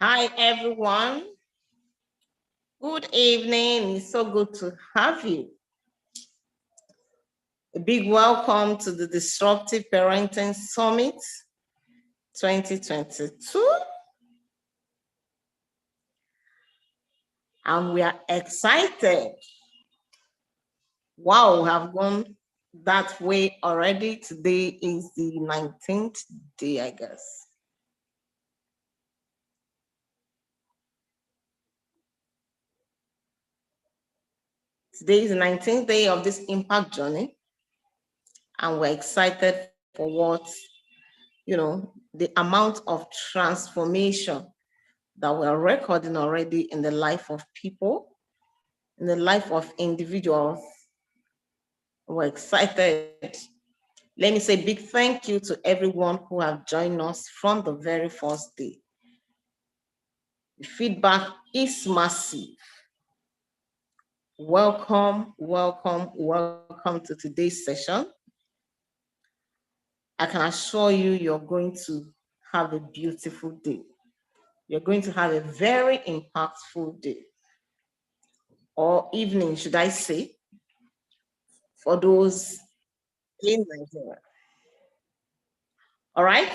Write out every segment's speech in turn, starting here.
Hi, everyone. Good evening. It's so good to have you. A big welcome to the Disruptive Parenting Summit 2022. And we are excited. Wow, we have gone that way already. Today is the 19th day, I guess. Today is the 19th day of this impact journey, and we're excited for what, the amount of transformation that we're recording already in the life of people, in the life of individuals. We're excited. Let me say a big thank you to everyone who have joined us from the very first day. The feedback is massive. Welcome, welcome, welcome to today's session. I can assure you, you're going to have a beautiful day. You're going to have a very impactful day, or evening, should I say, for those in Nigeria. All right.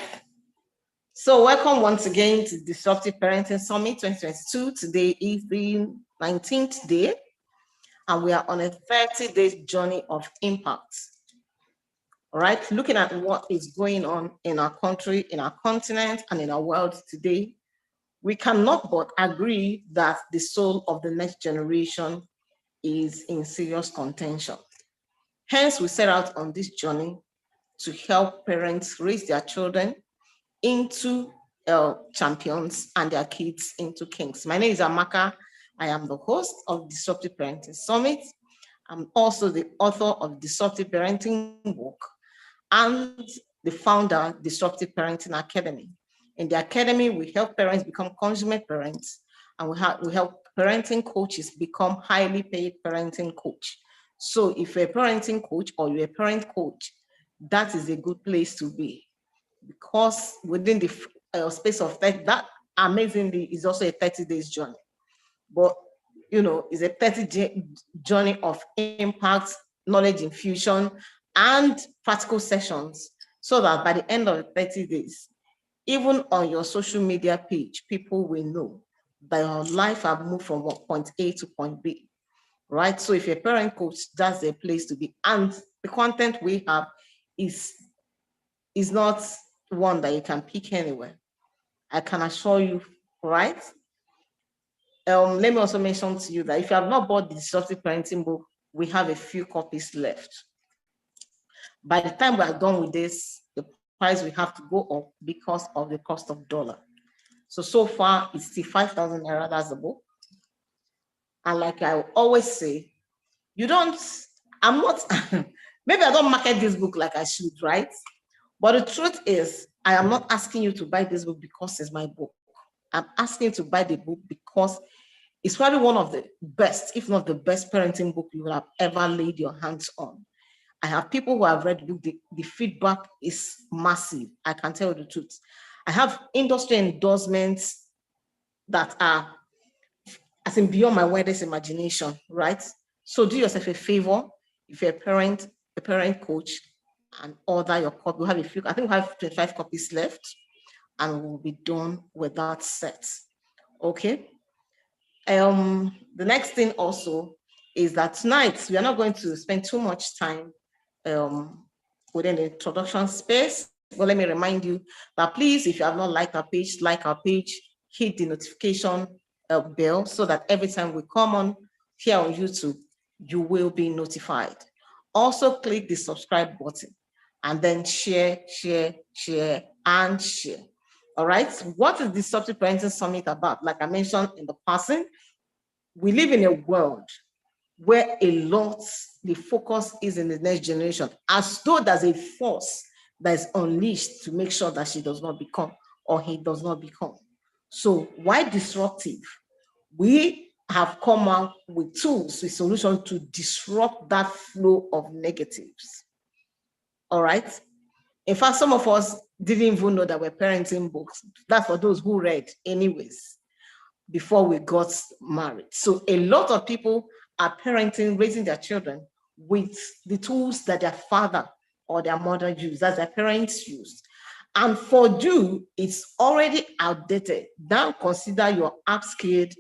So welcome once again to Disruptive Parenting Summit 2022. Today is the 19th day, and we are on a 30-day journey of impact. All right, looking at what is going on in our country, in our continent, and in our world today, we cannot but agree that the soul of the next generation is in serious contention. Hence, we set out on this journey to help parents raise their children into champions and their kids into kings. My name is Amaka. I am the host of Disruptive Parenting Summit. I'm also the author of Disruptive Parenting book and the founder of Disruptive Parenting Academy. In the academy, we help parents become consummate parents, and we help parenting coaches become highly paid parenting coach. So if you're a parenting coach or you're a parent coach, that is a good place to be, because within the space of that amazingly is also a 30 days journey. But it's a 30-day journey of impact, knowledge infusion, and practical sessions, so that by the end of the 30 days, even on your social media page, people will know that your life have moved from point A to point B, right? So if you're a parent coach, that's a place to be. And the content we have is not one that you can pick anywhere. I can assure you, right? Let me also mention to you that if you have not bought the Disruptive Parenting book, we have a few copies left. By the time we are done with this, the price will have to go up because of the cost of dollar. So far, it's still 5,000 naira, that's the book. And like I always say, maybe I don't market this book like I should, right? But the truth is, I am not asking you to buy this book because it's my book. I'm asking you to buy the book because it's probably one of the best, if not the best parenting book you will have ever laid your hands on. I have people who have read the book, the feedback is massive. I can tell you the truth. I have industry endorsements that are, I think, beyond my wildest imagination, right? So do yourself a favor, if you're a parent coach, and order your copy. We have a few, I think we have 25 copies left, and we'll be done with that set. Okay. The next thing also is that tonight we are not going to spend too much time within the introduction space. But let me remind you that please, if you have not liked our page, like our page, hit the notification bell so that every time we come on here on YouTube, you will be notified. Also click the subscribe button and then share, and share. All right. What is the Disruptive Parenting Summit about? Like I mentioned in the passing, we live in a world where the focus is in the next generation, as though there's a force that is unleashed to make sure that she does not become, or he does not become. So why disruptive? We have come out with tools, with solutions to disrupt that flow of negatives. All right. In fact, some of us didn't even know that we're parenting books. That's for those who read anyways. before we got married. So a lot of people are parenting, raising their children with the tools that their father or their mother used, that their parents used. And for you, it's already outdated. Now consider your apps kid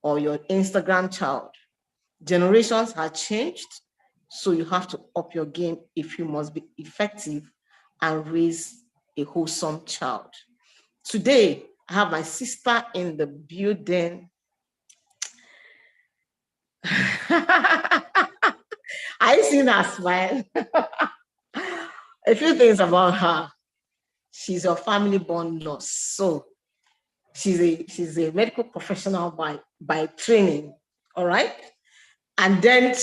or your Instagram child. Generations have changed, so you have to up your game if you must be effective and raise a wholesome child. Today, I have my sister in the building. I seen her smile. A few things about her. She's a family-born nurse, so she's a medical professional by training. All right, and then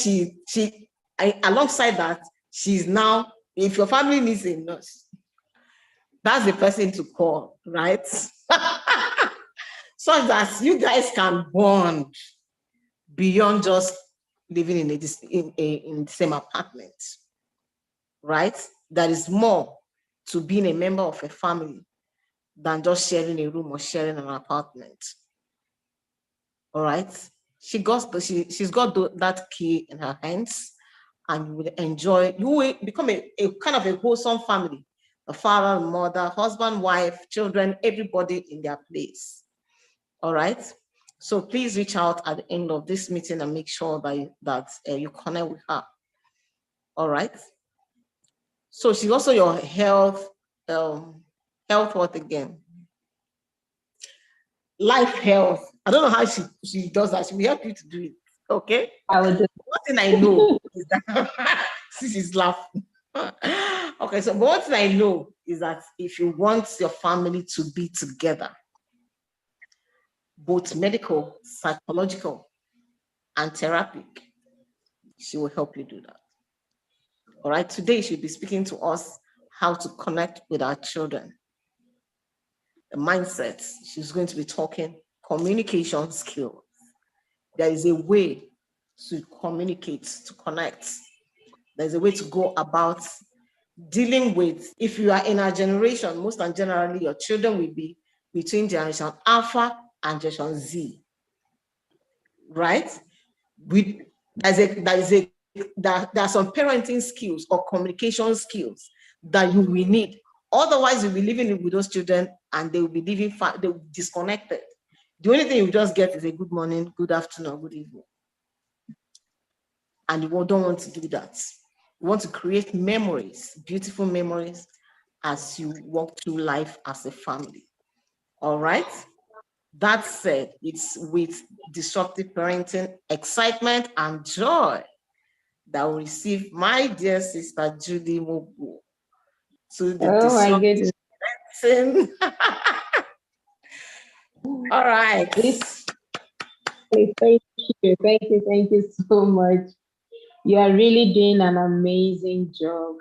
alongside that, she's now, if your family needs a nurse, that's the person to call, right? So that you guys can bond beyond just living in the same apartment, right? There is more to being a member of a family than just sharing a room or sharing an apartment. All right? She's got that key in her hands, and you will enjoy, you will become a kind of a wholesome family. A father, mother, husband, wife, children, everybody in their place. All right? So please reach out at the end of this meeting and make sure that you connect with her. All right? So she's also your health what again? Life health. I don't know how she does that. She will help you to do it. Okay? I would do. One thing I know is that she's laughing. Okay, so one thing I know is that if you want your family to be together, both medical, psychological, and therapeutic, she will help you do that. All right, today she'll be speaking to us how to connect with our children. The mindset, she's going to be talking communication skills. There is a way to communicate, to connect. There's a way to go about dealing with, if you are in our generation, most and generally your children will be between generation Alpha and generation Z, right? There are some parenting skills or communication skills that you will need. Otherwise, you'll be living with those children and they will be living, they will be disconnected. The only thing you just get is a good morning, good afternoon, good evening. And you don't want to do that. You want to create memories, beautiful memories, as you walk through life as a family. All right? That said, it's with disruptive parenting, excitement, and joy that we receive my dear sister Judy Mogbo to the disruptive parenting. All right. Thank you so much. You are really doing an amazing job.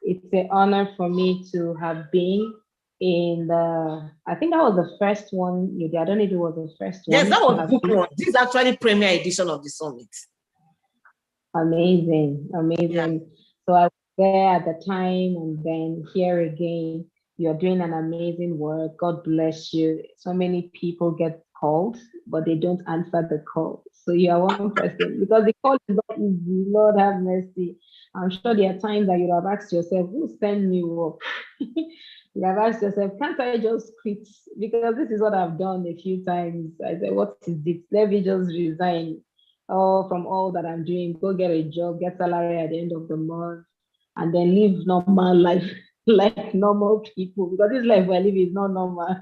It's an honor for me to have been in the, I think that was the first one you did. I don't know if it was the first one. Yes, that was book one. This is actually premier edition of the summit. Amazing. Yeah. So I was there at the time, and then here again. You're doing an amazing work. God bless you. So many people get called, but they don't answer the call. So you are one person, because the call is not easy. Lord have mercy. I'm sure there are times that you have asked yourself, who sent me up? You have asked yourself, can't I just quit? Because this is what I've done a few times. I said, what is this? Let me just resign from all that I'm doing, go get a job, get salary at the end of the month, and then live normal life like normal people, because this life we're living is not normal.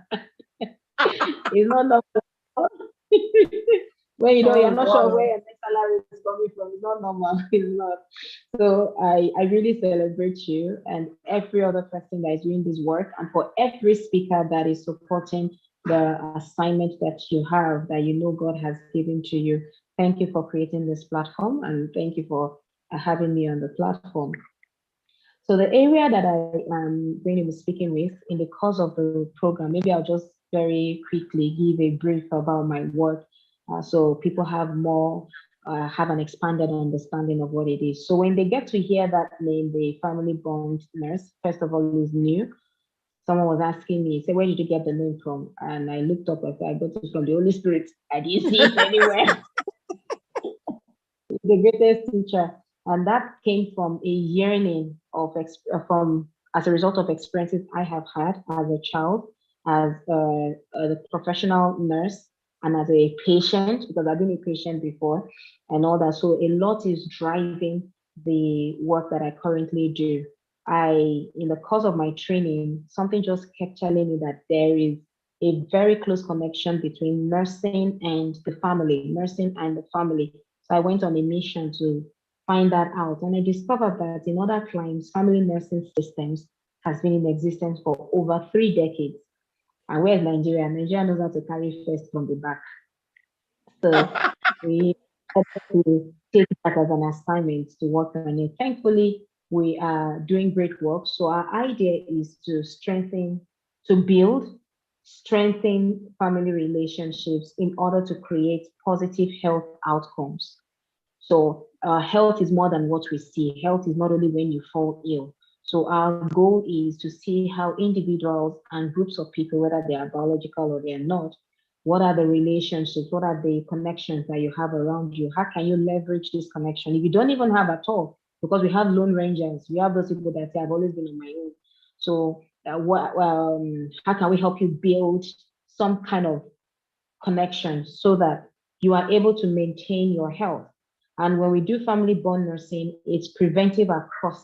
It's not normal. When you're not sure where your salary is coming from, it's not normal. It's not. So I really celebrate you and every other person that is doing this work, and for every speaker that is supporting the assignment that you have, that you know God has given to you. Thank you for creating this platform, and thank you for having me on the platform. So the area that I am going to be speaking with in the course of the program, maybe I'll just very quickly give a brief about my work, so people have more, have an expanded understanding of what it is. So when they get to hear that name, the family bond nurse, first of all, is new. someone was asking me, say, where did you get the name from? And I looked up, I said, I got it from the Holy Spirit. I didn't see it anywhere. The greatest teacher. And that came from a yearning of, as a result of experiences I have had as a child, as a professional nurse, and as a patient, because I've been a patient before, and all that. So a lot is driving the work that I currently do. In the course of my training, something just kept telling me that there is a very close connection between nursing and the family, nursing and the family. So I went on a mission to find that out. And I discovered that in other climes, family nursing systems has been in existence for over 3 decades. And where's Nigeria? Nigeria knows how to carry first from the back. So we had to take that as an assignment to work on it. Thankfully, we are doing great work. So our idea is to strengthen family relationships in order to create positive health outcomes. So health is more than what we see. Health is not only when you fall ill. So our goal is to see how individuals and groups of people, whether they are biological or they are not, what are the relationships, what are the connections that you have around you? How can you leverage this connection? If you don't even have at all, because we have lone rangers, we have those people that say, I've always been on my own. So how can we help you build some kind of connection so that you are able to maintain your health? And when we do family-born nursing, it's preventive across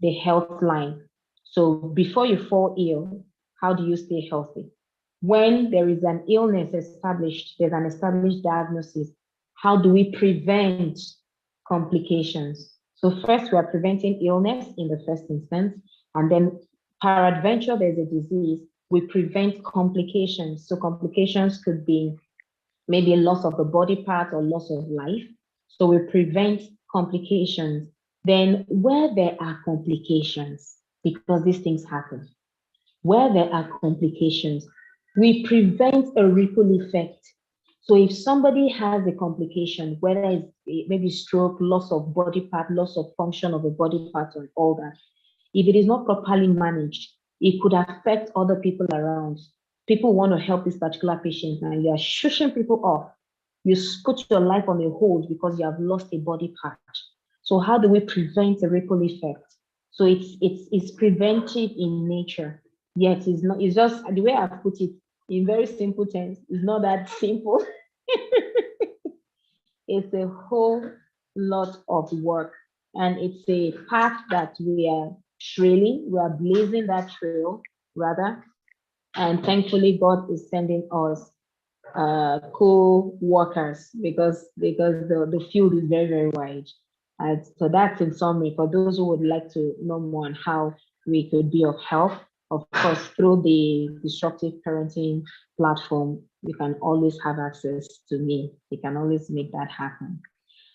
the health line. So before you fall ill, how do you stay healthy? When there is an illness established, there's an established diagnosis, how do we prevent complications? So first, we are preventing illness in the first instance, and then peradventure there's a disease, we prevent complications. So complications could be maybe a loss of the body part or loss of life. So we prevent complications. Then where there are complications, because these things happen, where there are complications, we prevent a ripple effect. So if somebody has a complication, whether it's maybe stroke, loss of body part, loss of function of a body part and all that, if it is not properly managed, it could affect other people around. People want to help this particular patient and you are shushing people off. You put your life on a hold because you have lost a body part. So how do we prevent a ripple effect? So it's preventive in nature. Yet it's not, it's just the way I put it in very simple terms, it's not that simple. It's a whole lot of work. And it's a path that we are blazing that trail rather. And thankfully, God is sending us co-workers because the field is very, very wide. So that's in summary for those who would like to know more on how we could be of help. Of course, through the Disruptive Parenting platform, you can always have access to me. You can always make that happen.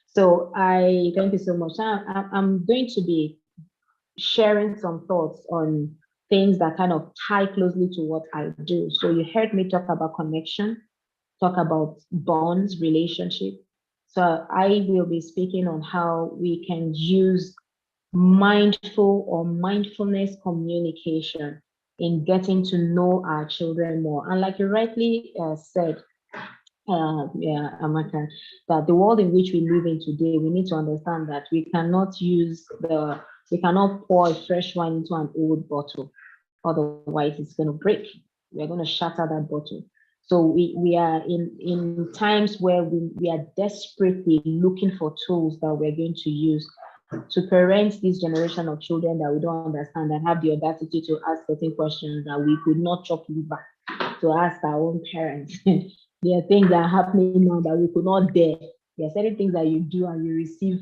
So I thank you so much. I'm going to be sharing some thoughts on things that kind of tie closely to what I do. So you heard me talk about connection, talk about bonds, relationship. So I will be speaking on how we can use mindful or mindfulness communication in getting to know our children more. And like you rightly said, Amaka, that the world in which we live in today, we need to understand that we cannot pour fresh wine into an old bottle. Otherwise, it's going to break. We're going to shatter that bottle. So we are in times where we are desperately looking for tools that we're going to use to parent this generation of children that we don't understand and have the audacity to ask certain questions that we could not chop liver to ask our own parents. There are things that are happening now that we could not dare. There are certain things that you do and you receive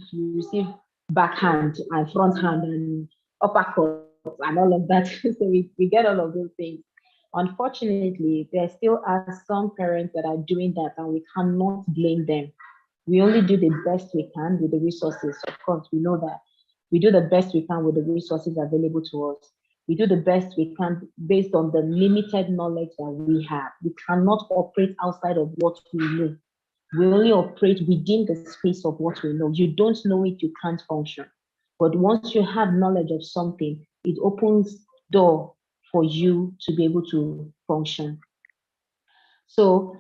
backhand and front hand and uppercut and all of that. So we get all of those things. Unfortunately, there still are some parents that are doing that and we cannot blame them. We only do the best we can with the resources. Of course, we know that. We do the best we can with the resources available to us. We do the best we can based on the limited knowledge that we have. We cannot operate outside of what we know. We only operate within the space of what we know. You don't know it, you can't function. But once you have knowledge of something, it opens door for you to be able to function. So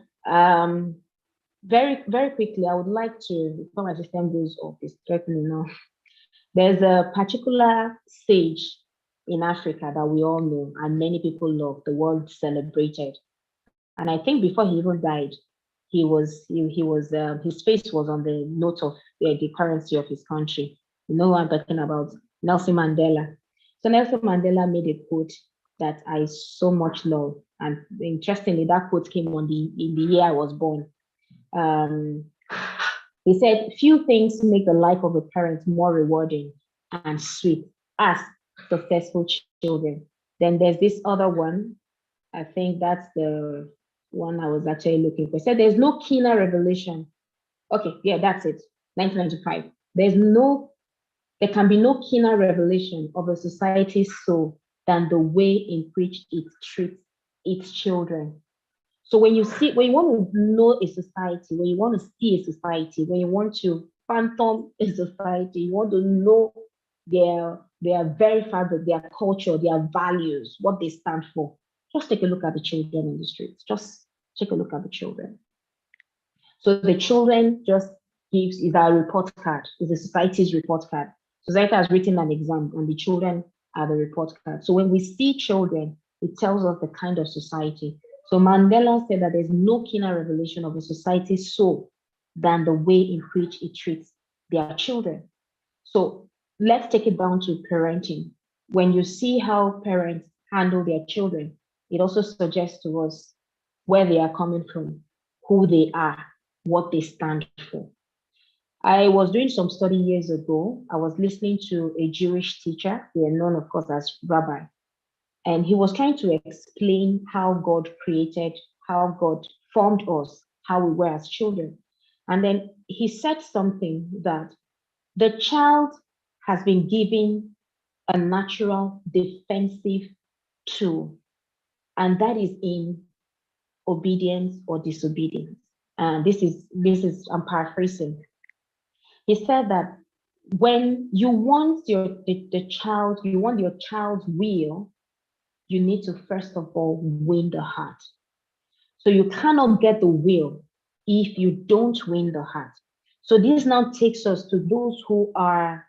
very, very quickly, I would like to, before my system goes off, it's threatening now. There's a particular sage in Africa that we all know and many people love, the world celebrated. And I think before he even died, his face was on the note of the currency of his country. You know what I'm talking about? Nelson Mandela. So Nelson Mandela made a quote that I so much love. And interestingly, that quote came in the year I was born. He said, few things make the life of a parent more rewarding and sweet as successful children. Then there's this other one. I think that's the one I was actually looking for. It said there's no keener revelation. Okay, yeah, that's it. 1995. There can be no keener revelation of a society's soul than the way in which it treats its children. So when you want to know a society, when you want to see a society, when you want to phantom a society, you want to know their very fabric, their culture, their values, what they stand for, just take a look at the children in the streets. Just take a look at the children. So the children is our report card, is the society's report card. Society has written an exam and the children are the report card. So when we see children, it tells us the kind of society. So Mandela said that there's no keener revelation of a society's soul than the way in which it treats their children. So let's take it down to parenting. When you see how parents handle their children, it also suggests to us where they are coming from, who they are, what they stand for. I was doing some study years ago. I was listening to a Jewish teacher, they are known, of course, as rabbi. And he was trying to explain how God created, how God formed us, how we were as children. And then he said something that the child has been given a natural defensive tool, and that is in obedience or disobedience. And this is I'm paraphrasing. He said that when you want your child's will, you need to first of all win the heart. So you cannot get the will if you don't win the heart. So this now takes us to those who are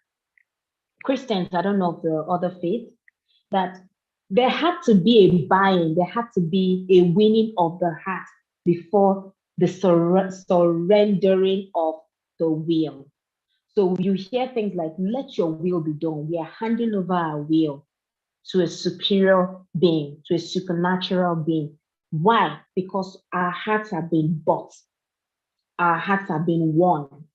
Christians, I don't know of the other faith, that there had to be a buy-in, there had to be a winning of the heart before the surrendering of the will. So you hear things like, let your will be done. We are handing over our will to a superior being, to a supernatural being. Why? Because our hearts have been bought. Our hearts have been won.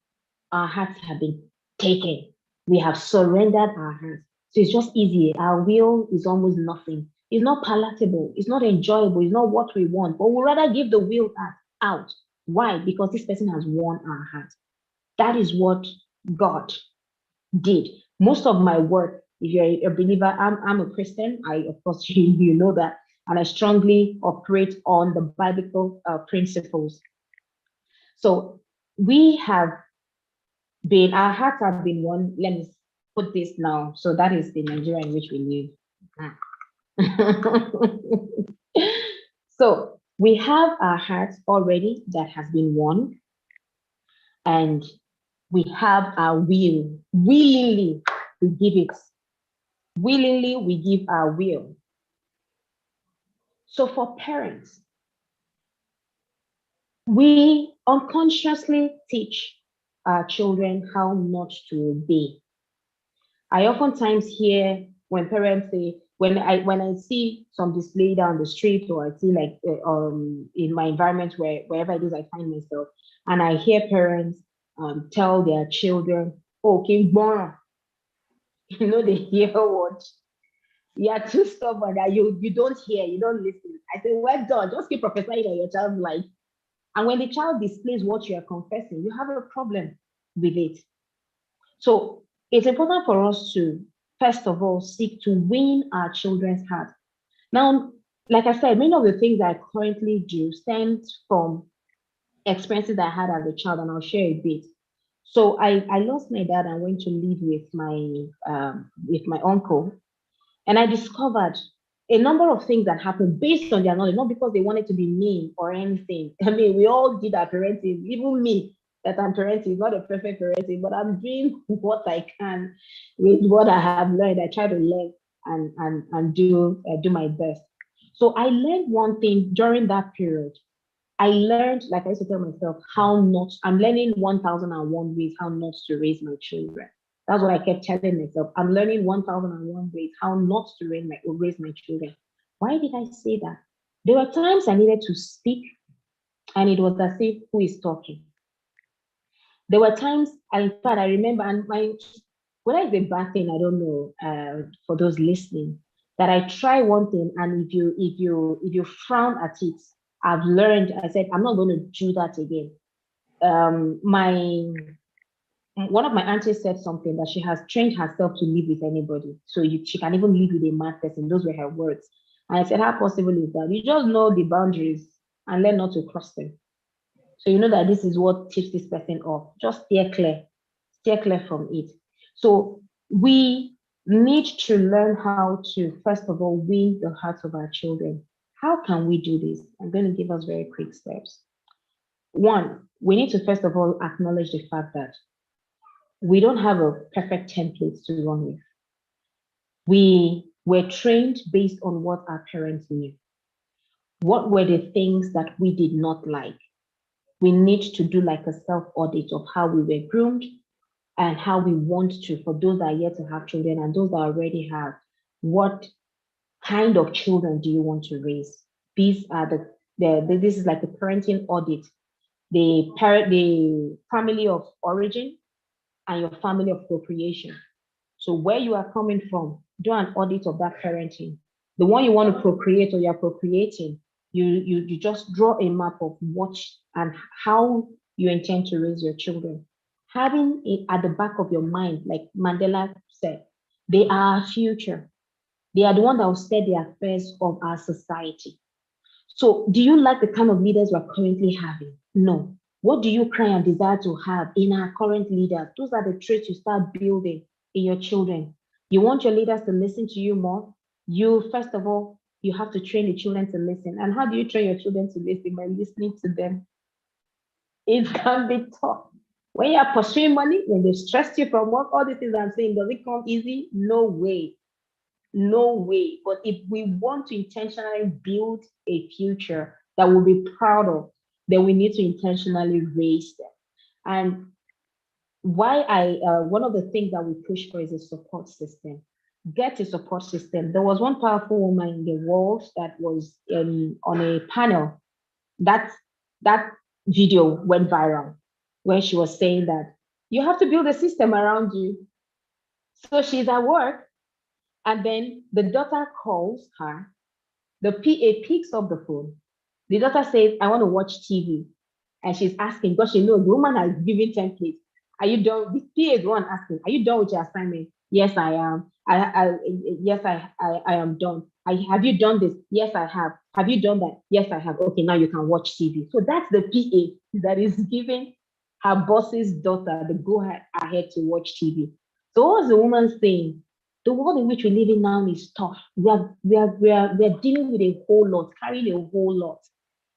Our hearts have been taken. We have surrendered our hearts. So it's just easy. Our will is almost nothing. It's not palatable. It's not enjoyable. It's not what we want. But we'd rather give the will out. Why? Because this person has won our heart. That is what God did. Most of my work, if you're a believer, I'm a Christian. Of course, you know that. And I strongly operate on the biblical principles. So we have been, our hearts have been won. Let me put this now. So that is the Nigeria in which we live. So we have our hearts already that has been won. And we have our will. Willingly, we give it. Willingly, we give our will. So for parents, we unconsciously teach our children how not to obey. I oftentimes hear when parents say, when I see some display down the street, or I see like in my environment wherever it is I find myself, and I hear parents tell their children, "Oh, King Bona," they hear what? You are too stubborn that you don't hear, you don't listen. I say, well done, just keep prophesying on your child's life. And when the child displays what you are confessing, you have a problem with it. So it's important for us to, first of all, seek to win our children's heart. Now, like I said, many of the things I currently do stem from experiences that I had as a child, and I'll share a bit. So I lost my dad and went to live with my uncle, and I discovered a number of things that happened based on their knowledge, not because they wanted to be mean or anything. I mean, we all did our parenting, even me, that I'm parenting, not a perfect parenting, but I'm doing what I can with what I have learned. I try to learn and do my best. So I learned one thing during that period. I learned, like I used to tell myself, I'm learning 1001 ways how not to raise my children. That's what I kept telling myself. I'm learning 1001 ways how not to raise my children. Why did I say that? There were times I needed to speak, and it was as if, who is talking? There were times, in fact, I remember, and whether it's a bad thing, I don't know, for those listening, that I try one thing, and if you frown at it, I've learned, I said, I'm not going to do that again. One of my aunties said something, that she has trained herself to live with anybody. So she can even live with a mad person. Those were her words. And I said, how possible is that? You just know the boundaries and learn not to cross them. So you know that this is what tips this person off. Just steer clear from it. So we need to learn how to, first of all, win the hearts of our children. How can we do this? I'm going to give us very quick steps. One, we need to first of all acknowledge the fact that we don't have a perfect template to run with. We were trained based on what our parents knew. What were the things that we did not like? We need to do like a self-audit of how we were groomed and how we want to, for those that are yet to have children and those that already have, what kind of children do you want to raise? These are this is like the parenting audit, the family of origin and your family of procreation. So where you are coming from, do an audit of that parenting. The one you want to procreate or you're procreating, you just draw a map of what and how you intend to raise your children. Having it at the back of your mind, like Mandela said, they are our future. They are the one that will steer the affairs of our society. So do you like the kind of leaders we're currently having? No. What do you cry and desire to have in our current leaders? Those are the traits you start building in your children. You want your leaders to listen to you more? First of all, you have to train the children to listen. And how do you train your children to listen? By listening to them. It can be tough. When you're pursuing money, when they stress you from work, all the things I'm saying, does it come easy? No way. No way. But if we want to intentionally build a future that we'll be proud of, then we need to intentionally raise them. And one of the things that we push for is a support system. Get a support system. There was one powerful woman in the world that was on a panel. That video went viral when she was saying that you have to build a system around you. So she's at work, and then the daughter calls her. The PA picks up the phone. The daughter says, I want to watch TV. And she's asking, because she knows the woman has given template. Are you done? The PA is the one asking, are you done with your assignment? Yes, I am. I am done. Have you done this? Yes, I have. Have you done that? Yes, I have. Okay, now you can watch TV. So that's the PA that is giving her boss's daughter the go ahead to watch TV. So what was the woman saying? The world in which we live in now is tough. We are dealing with a whole lot, carrying a whole lot.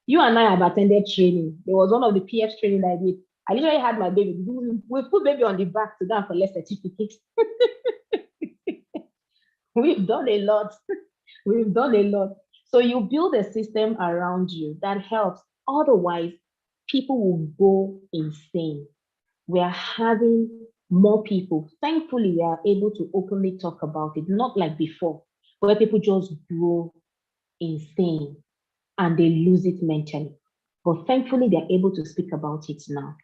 You and I have attended training. There was one of the PF training that I did. I literally had my baby. We put baby on the back to go and collect certificates. We've done a lot. We've done a lot. So you build a system around you that helps. Otherwise, people will go insane. We are having more people. Thankfully, we are able to openly talk about it, not like before, where people just grow insane and they lose it mentally. But thankfully, they're able to speak about it now.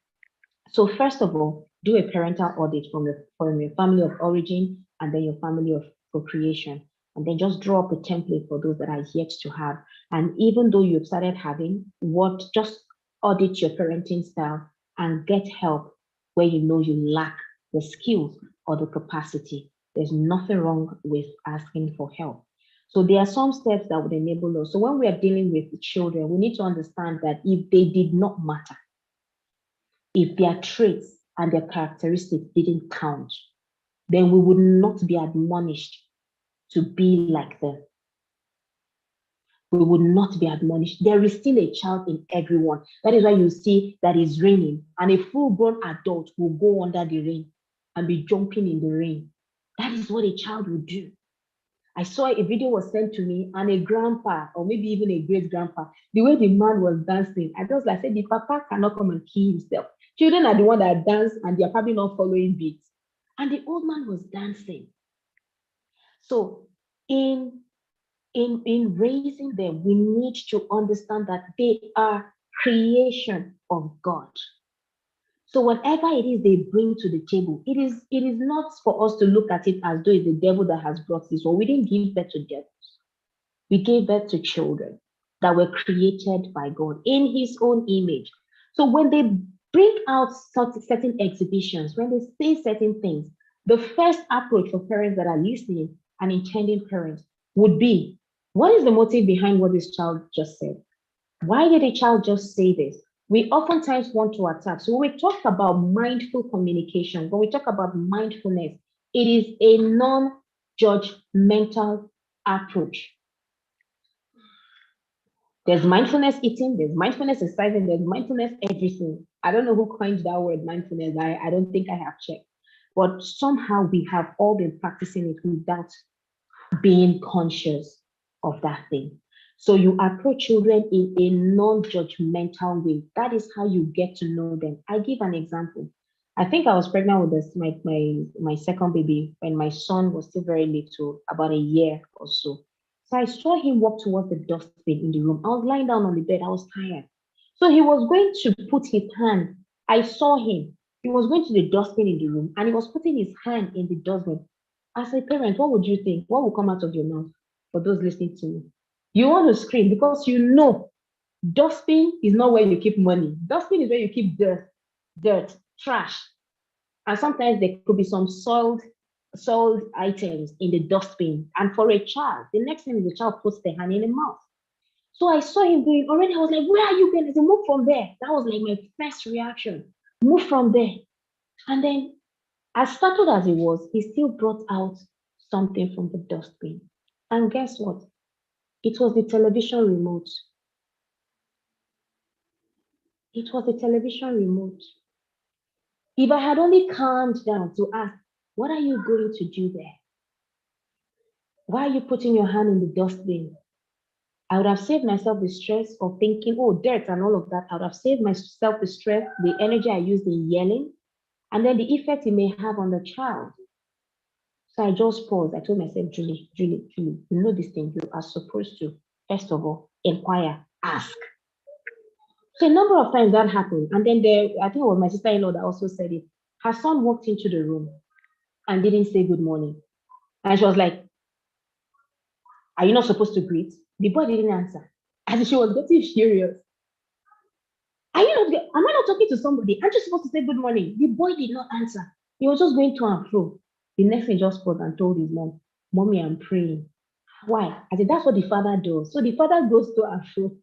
So first of all, do a parental audit from your family of origin and then your family of procreation. And then just draw up a template for those that are yet to have. And even though you've started having, just audit your parenting style and get help where you know you lack the skills or the capacity. There's nothing wrong with asking for help. So there are some steps that would enable us. So when we are dealing with children, we need to understand that if they did not matter, if their traits and their characteristics didn't count, then we would not be admonished to be like them. we would not be admonished. There is still a child in everyone. That is why you see that it's raining, and a full-grown adult will go under the rain and be jumping in the rain. That is what a child would do. I saw a video was sent to me, and a grandpa, or maybe even a great grandpa, the way the man was dancing, I just like said, the papa cannot come and kill himself. Children are the one that dance, and they are probably not following beats. And the old man was dancing. So in raising them, we need to understand that they are creation of God. So whatever it is they bring to the table, it is not for us to look at it as though it's the devil that has brought this. Or we didn't give birth to devils. We gave birth to children that were created by God in his own image. So when they bring out certain exhibitions, when they say certain things, the first approach for parents that are listening and intending parents would be, what is the motive behind what this child just said? Why did a child just say this? We oftentimes want to attack. So when we talk about mindful communication, when we talk about mindfulness, it is a non-judgmental approach. There's mindfulness eating, there's mindfulness exercising, there's mindfulness everything. I don't know who coined that word mindfulness. I don't think I have checked. But somehow we have all been practicing it without being conscious of that thing. So you approach children in a non-judgmental way. That is how you get to know them. I give an example. I think I was pregnant with my second baby when my son was still very little, about a year or so. So I saw him walk towards the dustbin in the room. I was lying down on the bed. I was tired. So he was going to put his hand. I saw him. He was going to the dustbin in the room, and he was putting his hand in the dustbin. As a parent, what would you think? What will come out of your mouth for those listening to me? You want to scream because you know dustbin is not where you keep money. Dustbin is where you keep dirt, trash. And sometimes there could be some soiled items in the dustbin. And for a child, the next thing is the child puts their hand in the mouth. So I saw him going already. I was like, where are you going? I said, move from there. That was like my first reaction. Move from there. And then, as startled as he was, he still brought out something from the dustbin. And guess what? It was the television remote. It was the television remote. If I had only calmed down to ask, what are you going to do there? Why are you putting your hand in the dustbin? I would have saved myself the stress of thinking, oh, dirt and all of that. I would have saved myself the stress, the energy I used in yelling, and then the effect it may have on the child. So I just paused. I told myself, Julie, you know this thing. You are supposed to, first of all, inquire, ask. So a number of times that happened. And then I think it was my sister-in-law that also said it. Her son walked into the room and didn't say good morning. And she was like, are you not supposed to greet? The boy didn't answer. And she was getting furious. Am I not talking to somebody? Aren't you supposed to say good morning? The boy did not answer. He was just going to and fro. The next thing, just paused and told his mom, Mommy, I'm praying. Why? I said, that's what the father does. So the father goes to and fro.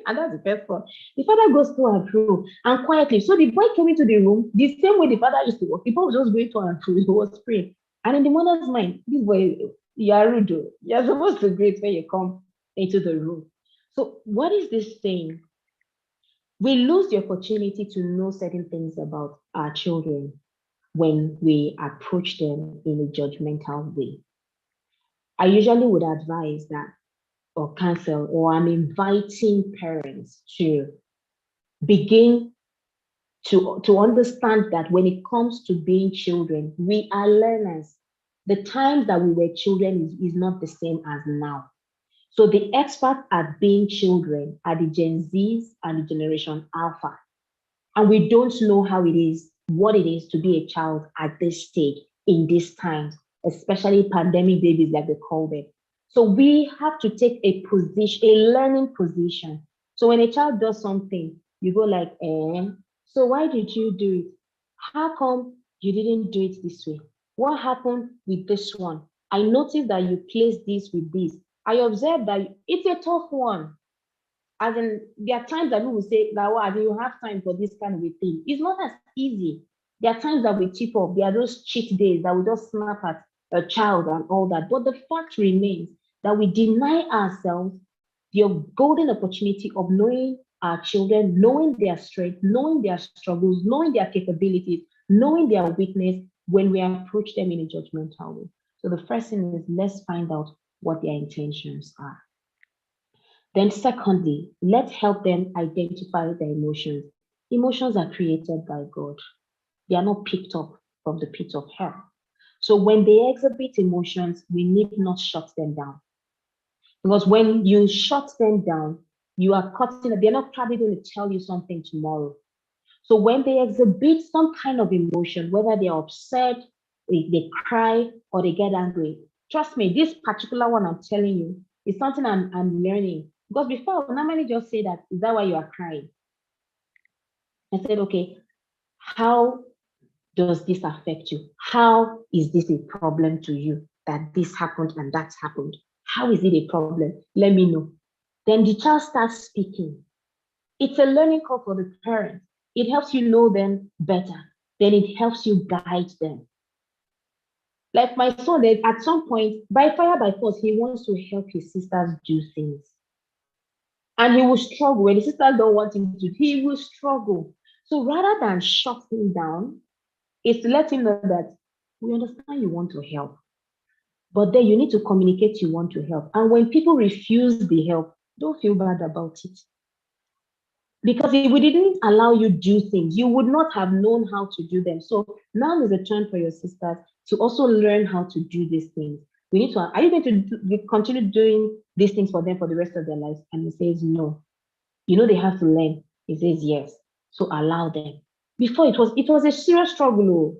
And that's the first one. The father goes to and fro and quietly. So the boy came into the room the same way the father used to walk. The boy was just going to and fro. He was praying. And in the mother's mind, this boy, you are rude. You're supposed to greet when you come into the room. So what is this saying? We lose the opportunity to know certain things about our children when we approach them in a judgmental way. I usually would advise that, or counsel, or I'm inviting parents to begin to understand that when it comes to being children, we are learners. The times that we were children is not the same as now. So the experts at being children are the Gen Zs and the Generation Alpha. And we don't know how it is, what it is to be a child at this stage in these times, especially pandemic babies like they call them. So we have to take a position, a learning position. So when a child does something, you go like, so why did you do it? How come you didn't do it this way? What happened with this one? I noticed that you placed this with this. I observed that it's a tough one. As in, there are times that we will say, now, as in, you have time for this kind of a thing. It's not as easy. There are times that we chip off. There are those cheat days that we just snap at a child and all that. But the fact remains that we deny ourselves your golden opportunity of knowing our children, knowing their strength, knowing their struggles, knowing their capabilities, knowing their weakness when we approach them in a judgmental way. So the first thing is, let's find out what their intentions are. Then secondly, let's help them identify their emotions. Emotions are created by God. They are not picked up from the pit of hell. So when they exhibit emotions, we need not shut them down. Because when you shut them down, you are cutting, they're not probably going to tell you something tomorrow. So when they exhibit some kind of emotion, whether they're upset, they cry, or they get angry, trust me, this particular one I'm telling you is something I'm learning. Because before, I would normally just say that, is that why you are crying? I said, okay, how does this affect you? How is this a problem to you that this happened and that's happened? How is it a problem? Let me know. Then the child starts speaking. It's a learning curve for the parent. It helps you know them better. Then it helps you guide them. Like my son, at some point, by fire, by force, he wants to help his sisters do things. And he will struggle. When the sisters don't want him to, he will struggle. So rather than shut him down, is to let him know that we understand you want to help, but then you need to communicate you want to help. And when people refuse the help, don't feel bad about it. Because if we didn't allow you do things, you would not have known how to do them. So now is a turn for your sisters to also learn how to do these things. We need to, are you going to continue doing these things for them for the rest of their lives? And he says, no. You know, they have to learn. He says, yes. So allow them. Before it was a serious struggle.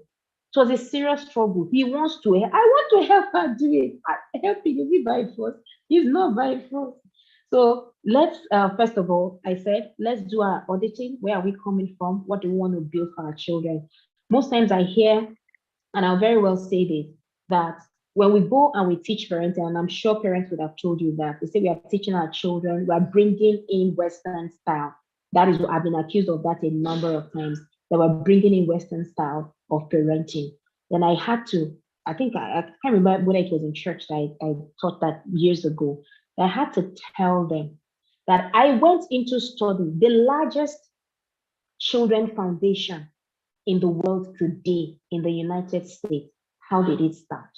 It was a serious struggle. He wants to help. I want to help her do it. Helping is by force. It's not by force. So let's, first of all, I said, let's do our auditing. Where are we coming from? What do we want to build for our children? Most times I hear, and I'll very well say this, that when we go and we teach parenting, and I'm sure parents would have told you that, they say we are teaching our children, we are bringing in Western style. That is, I've been accused of that a number of times, that we're bringing in Western style of parenting. Then I had to, I think, I can't remember when it was in church that I taught that years ago. I had to tell them that I went into studying the largest children foundation in the world today in the United States. How did it start?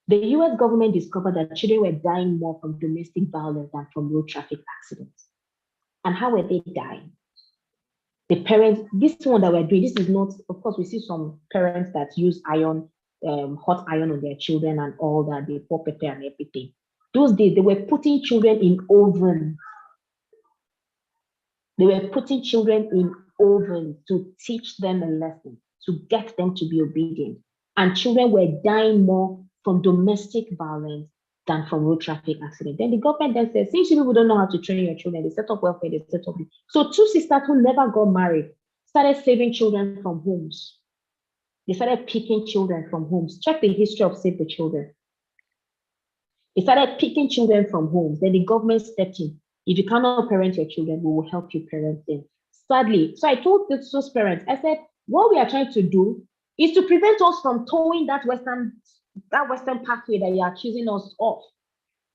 The US government discovered that children were dying more from domestic violence than from road traffic accidents. And how were they dying? The parents, this one that we're doing, this is not, of course, we see some parents that use iron, hot iron on their children and all that, they pour pepper and everything. Those days, they were putting children in ovens. They were putting children in ovens to teach them a lesson, to get them to be obedient. And children were dying more from domestic violence than from road traffic accidents. Then the government then said, since you people don't know how to train your children, they set up welfare, they set up. So two sisters who never got married started saving children from homes. They started picking children from homes. Check the history of Save the Children. They started picking children from homes. Then the government stepped in. If you cannot parent your children, we will help you parent them. Sadly, so I told those parents, I said, what we are trying to do is to prevent us from towing that Western pathway that you are accusing us of.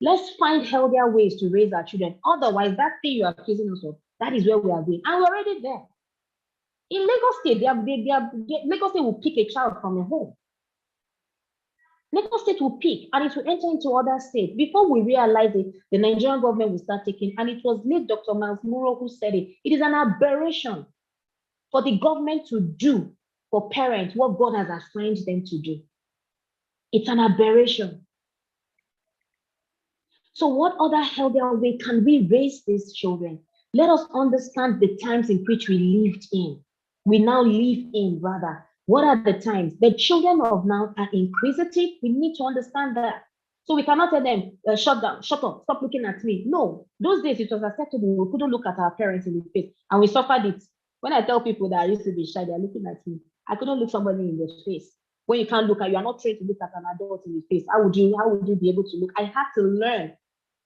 Let's find healthier ways to raise our children. Otherwise, that thing you are accusing us of, that is where we are going. And we're already there. In Lagos State, Lagos State will pick a child from a home. Lagos State will pick and it will enter into other states. Before we realize it, the Nigerian government will start taking, and it was late Dr. Miles Muro who said it. It is an aberration for the government to do for parents what God has assigned them to do. It's an aberration. So what other healthier way can we raise these children? Let us understand the times in which we lived in. We now live in, rather. What are the times? The children of now are inquisitive. We need to understand that. So we cannot tell them, shut down, shut up, stop looking at me. No, those days it was acceptable. We couldn't look at our parents in the face, and we suffered it. When I tell people that I used to be shy, they're looking at me. I couldn't look somebody in the face. When you can't look at, you are not trained to look at an adult in the face. How would you be able to look? I had to learn.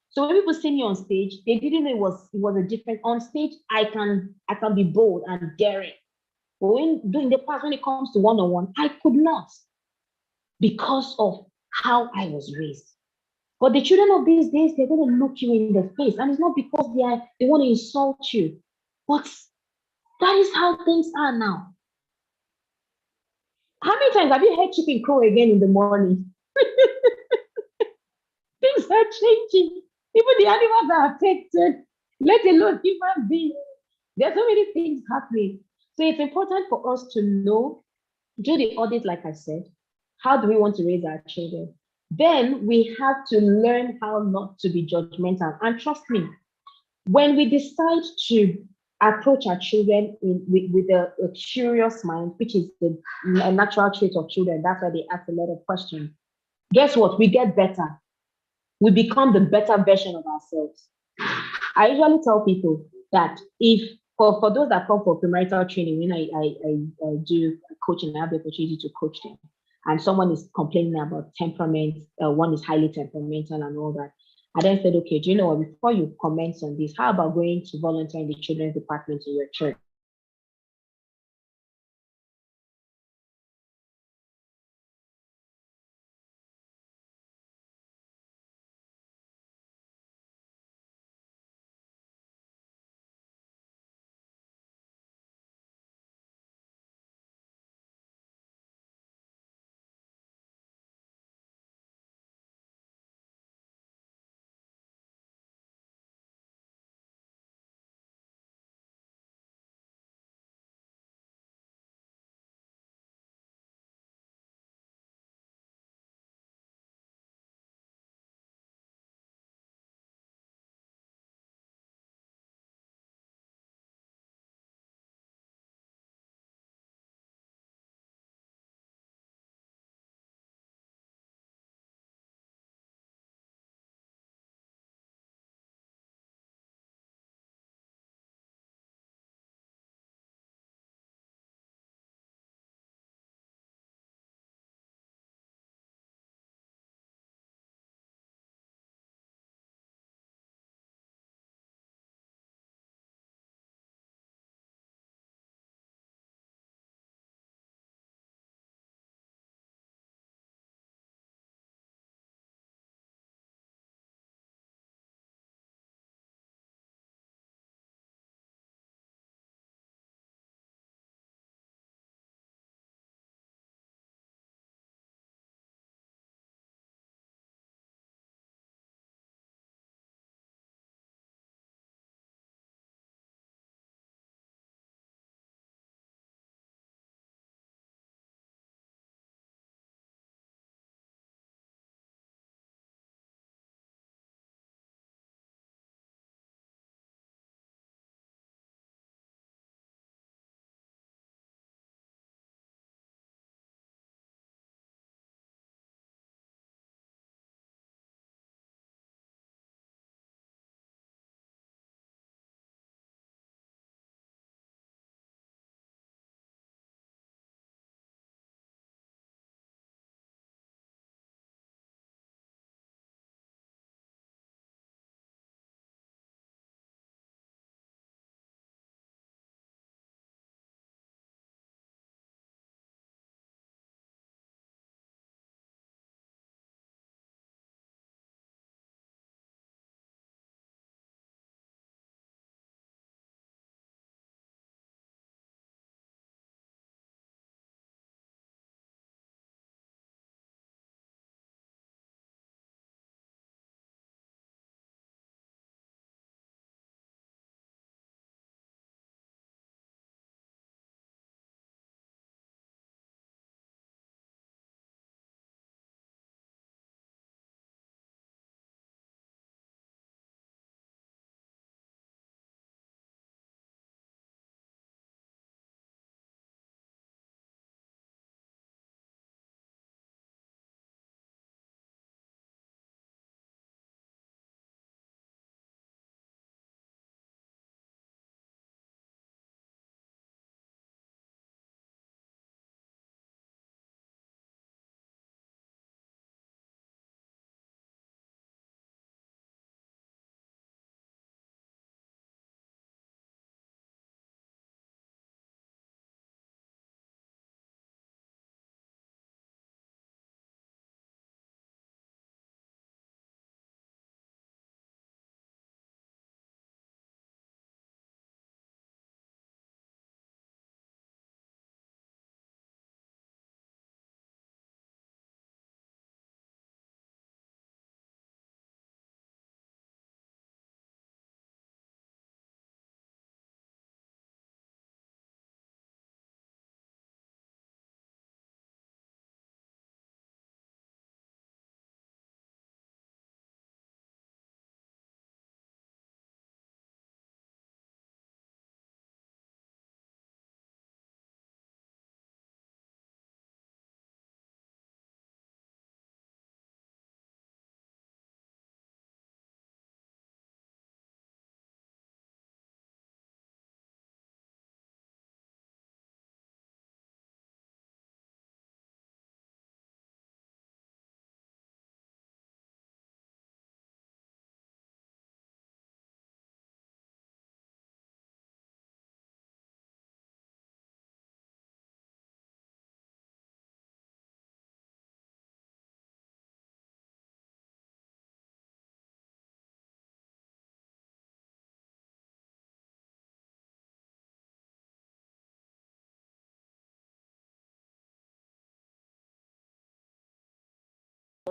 So when people see me on stage, they didn't know it was a different. On stage, I can be bold and daring. But in the past, when it comes to one-on-one, I could not, because of how I was raised. But the children of these days, they're going to look you in the face. And it's not because they want to insult you. But that is how things are now. How many times have you heard chicken crow again in the morning? Things are changing. Even the animals are affected, let alone human beings. There are so many things happening. So it's important for us to know, do the audit, like I said. How do we want to raise our children? Then we have to learn how not to be judgmental. And trust me, when we decide to approach our children with a curious mind, which is a natural trait of children, that's why they ask a lot of questions. Guess what? We get better. We become the better version of ourselves. I usually tell people that if for those that come for premarital training, when I do coaching, I have the opportunity to coach them, and someone is complaining about temperament, one is highly temperamental and all that. I then said, okay, do you know what? Before you comment on this, how about going to volunteer in the children's department in your church?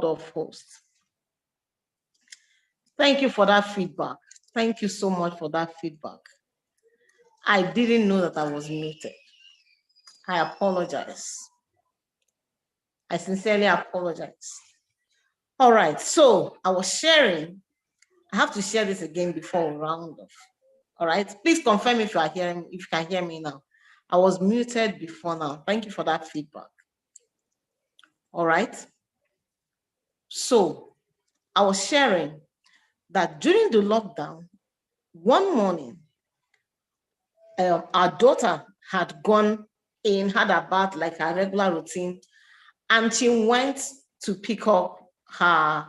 of hosts. Thank you for that feedback. Thank you so much for that feedback. I didn't know that I was muted. I apologize. I sincerely apologize. All right, so I was sharing. I have to share this again before we round off. All right, please confirm if you can hear me now. I was muted before now. Thank you for that feedback. All right. So I was sharing that during the lockdown, one morning, our daughter had gone in, had a bath like her regular routine, and she went to pick up her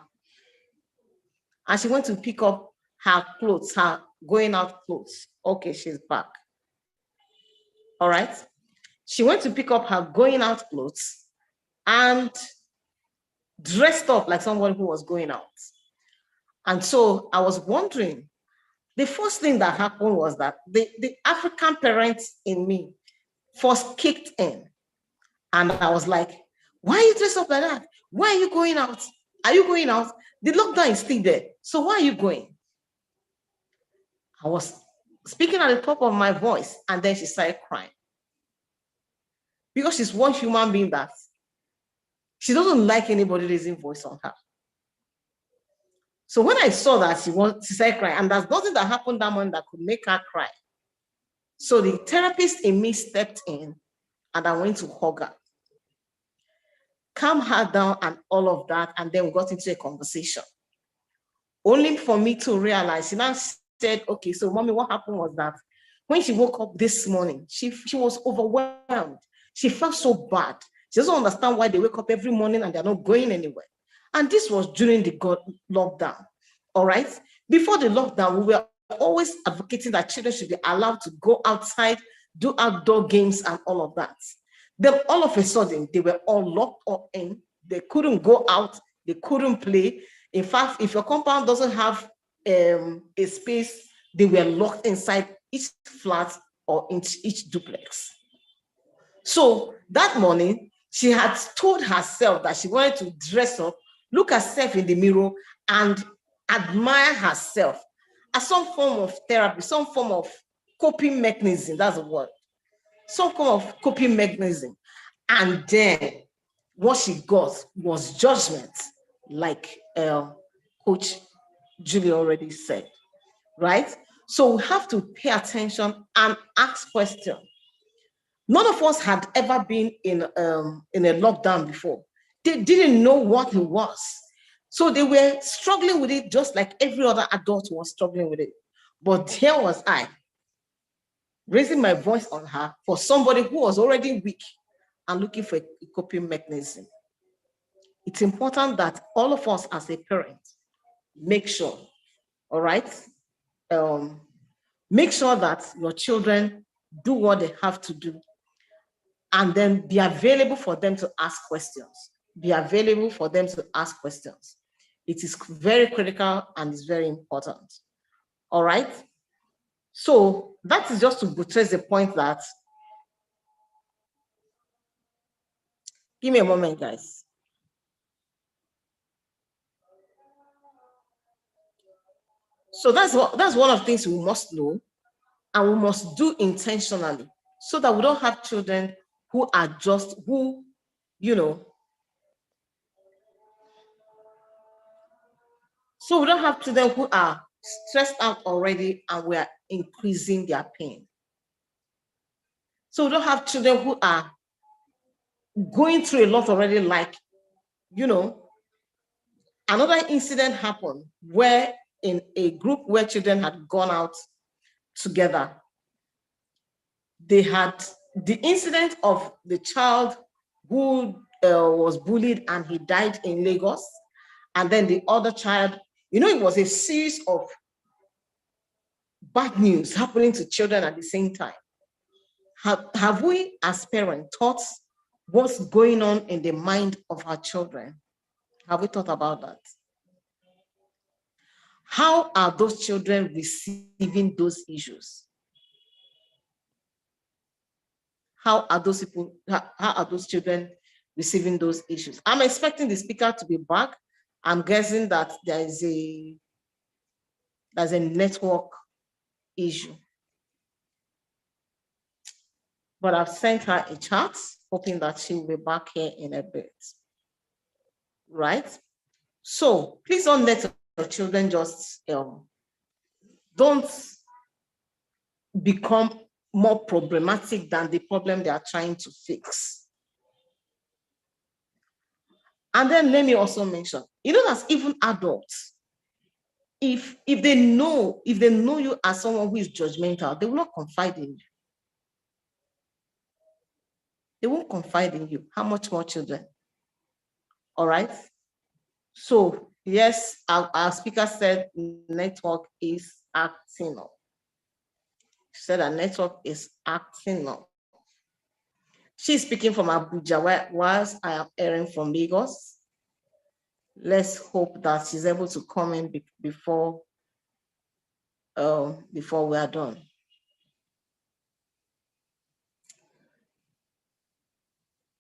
clothes, her going out clothes. Okay, she's back. All right. She went to pick up her going out clothes and dressed up like someone who was going out. And so I was wondering, the first thing that happened was that the African parents in me first kicked in. And I was like, why are you dressed up like that? Why are you going out? Are you going out? The lockdown is still there. So why are you going? I was speaking at the top of my voice, and then she started crying. Because she's one human being that she doesn't like anybody raising voice on her. So when I saw that she started crying, and there's nothing that happened that morning that could make her cry. So the therapist in me stepped in, and I went to hug her, calm her down and all of that, and then we got into a conversation. Only for me to realize, she now said, okay, so mommy, what happened was that when she woke up this morning, she was overwhelmed. She felt so bad. She doesn't understand why they wake up every morning and they're not going anywhere. And this was during the lockdown, all right? Before the lockdown, we were always advocating that children should be allowed to go outside, do outdoor games and all of that. Then all of a sudden, they were all locked up in. They couldn't go out. They couldn't play. In fact, if your compound doesn't have a space, they were locked inside each flat or in each duplex. So that morning, she had told herself that she wanted to dress up, look herself in the mirror, and admire herself as some form of therapy, some form of coping mechanism. That's the word. Some form of coping mechanism. And then what she got was judgment, like Coach Julie already said, right? So we have to pay attention and ask questions. None of us had ever been in a lockdown before. They didn't know what it was. So they were struggling with it just like every other adult was struggling with it. But here was I, raising my voice on her for somebody who was already weak and looking for a coping mechanism. It's important that all of us as a parent make sure, all right? Make sure that your children do what they have to do, and then be available for them to ask questions. Be available for them to ask questions. It is very critical and it's very important. All right? So that is just to buttress the point that, give me a moment, guys. So that's one of the things we must know, and we must do intentionally, so that we don't have children who are just, so we don't have children who are stressed out already and we are increasing their pain. So we don't have children who are going through a lot already, like, another incident happened where in a group where children had gone out together, they had the incident of the child who was bullied and he died in Lagos. And then the other child, it was a series of bad news happening to children at the same time. Have we as parents thought what's going on in the mind of our children? Have we thought about that? How are those children receiving those issues? How are those children receiving those issues. I'm expecting the speaker to be back. I'm guessing that there's a network issue. But I've sent her a chat, hoping that she will be back here in a bit. Right? So please don't let your children just don't become more problematic than the problem they are trying to fix. And then let me also mention, you know, that even adults, if they know you as someone who is judgmental, they will not confide in you. They won't confide in you. How much more children? All right. So yes, our speaker said network is acting up. She said that network is acting up. She's speaking from Abuja, whilst I am airing from Lagos. Let's hope that she's able to come in before we are done.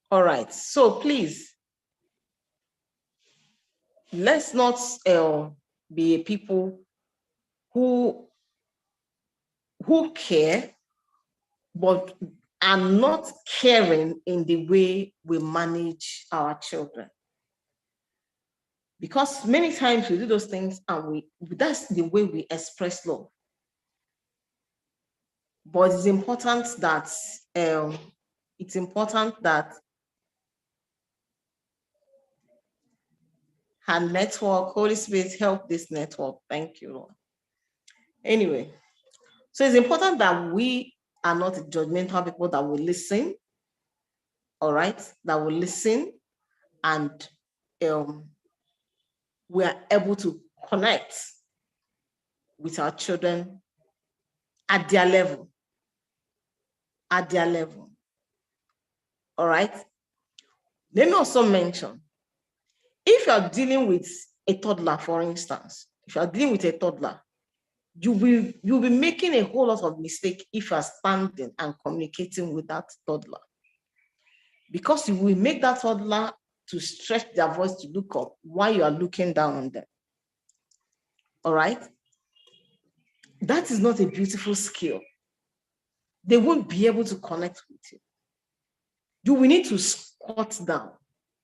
All right, so please, let's not be people who care, but are not caring in the way we manage our children. Because many times we do those things and that's the way we express love. But it's important that her network, Holy Spirit, help this network. Thank you, Lord. Anyway, so it's important that we are not judgmental people, that will listen, all right, that will listen, and we are able to connect with our children at their level. All right. Let me also mention, if you are dealing with a toddler, for instance, if you are dealing with a toddler, you'll be making a whole lot of mistake if you are standing and communicating with that toddler, because you will make that toddler to stretch their voice to look up while you are looking down on them. All right. That is not a beautiful skill. They won't be able to connect with you. You will need to squat down.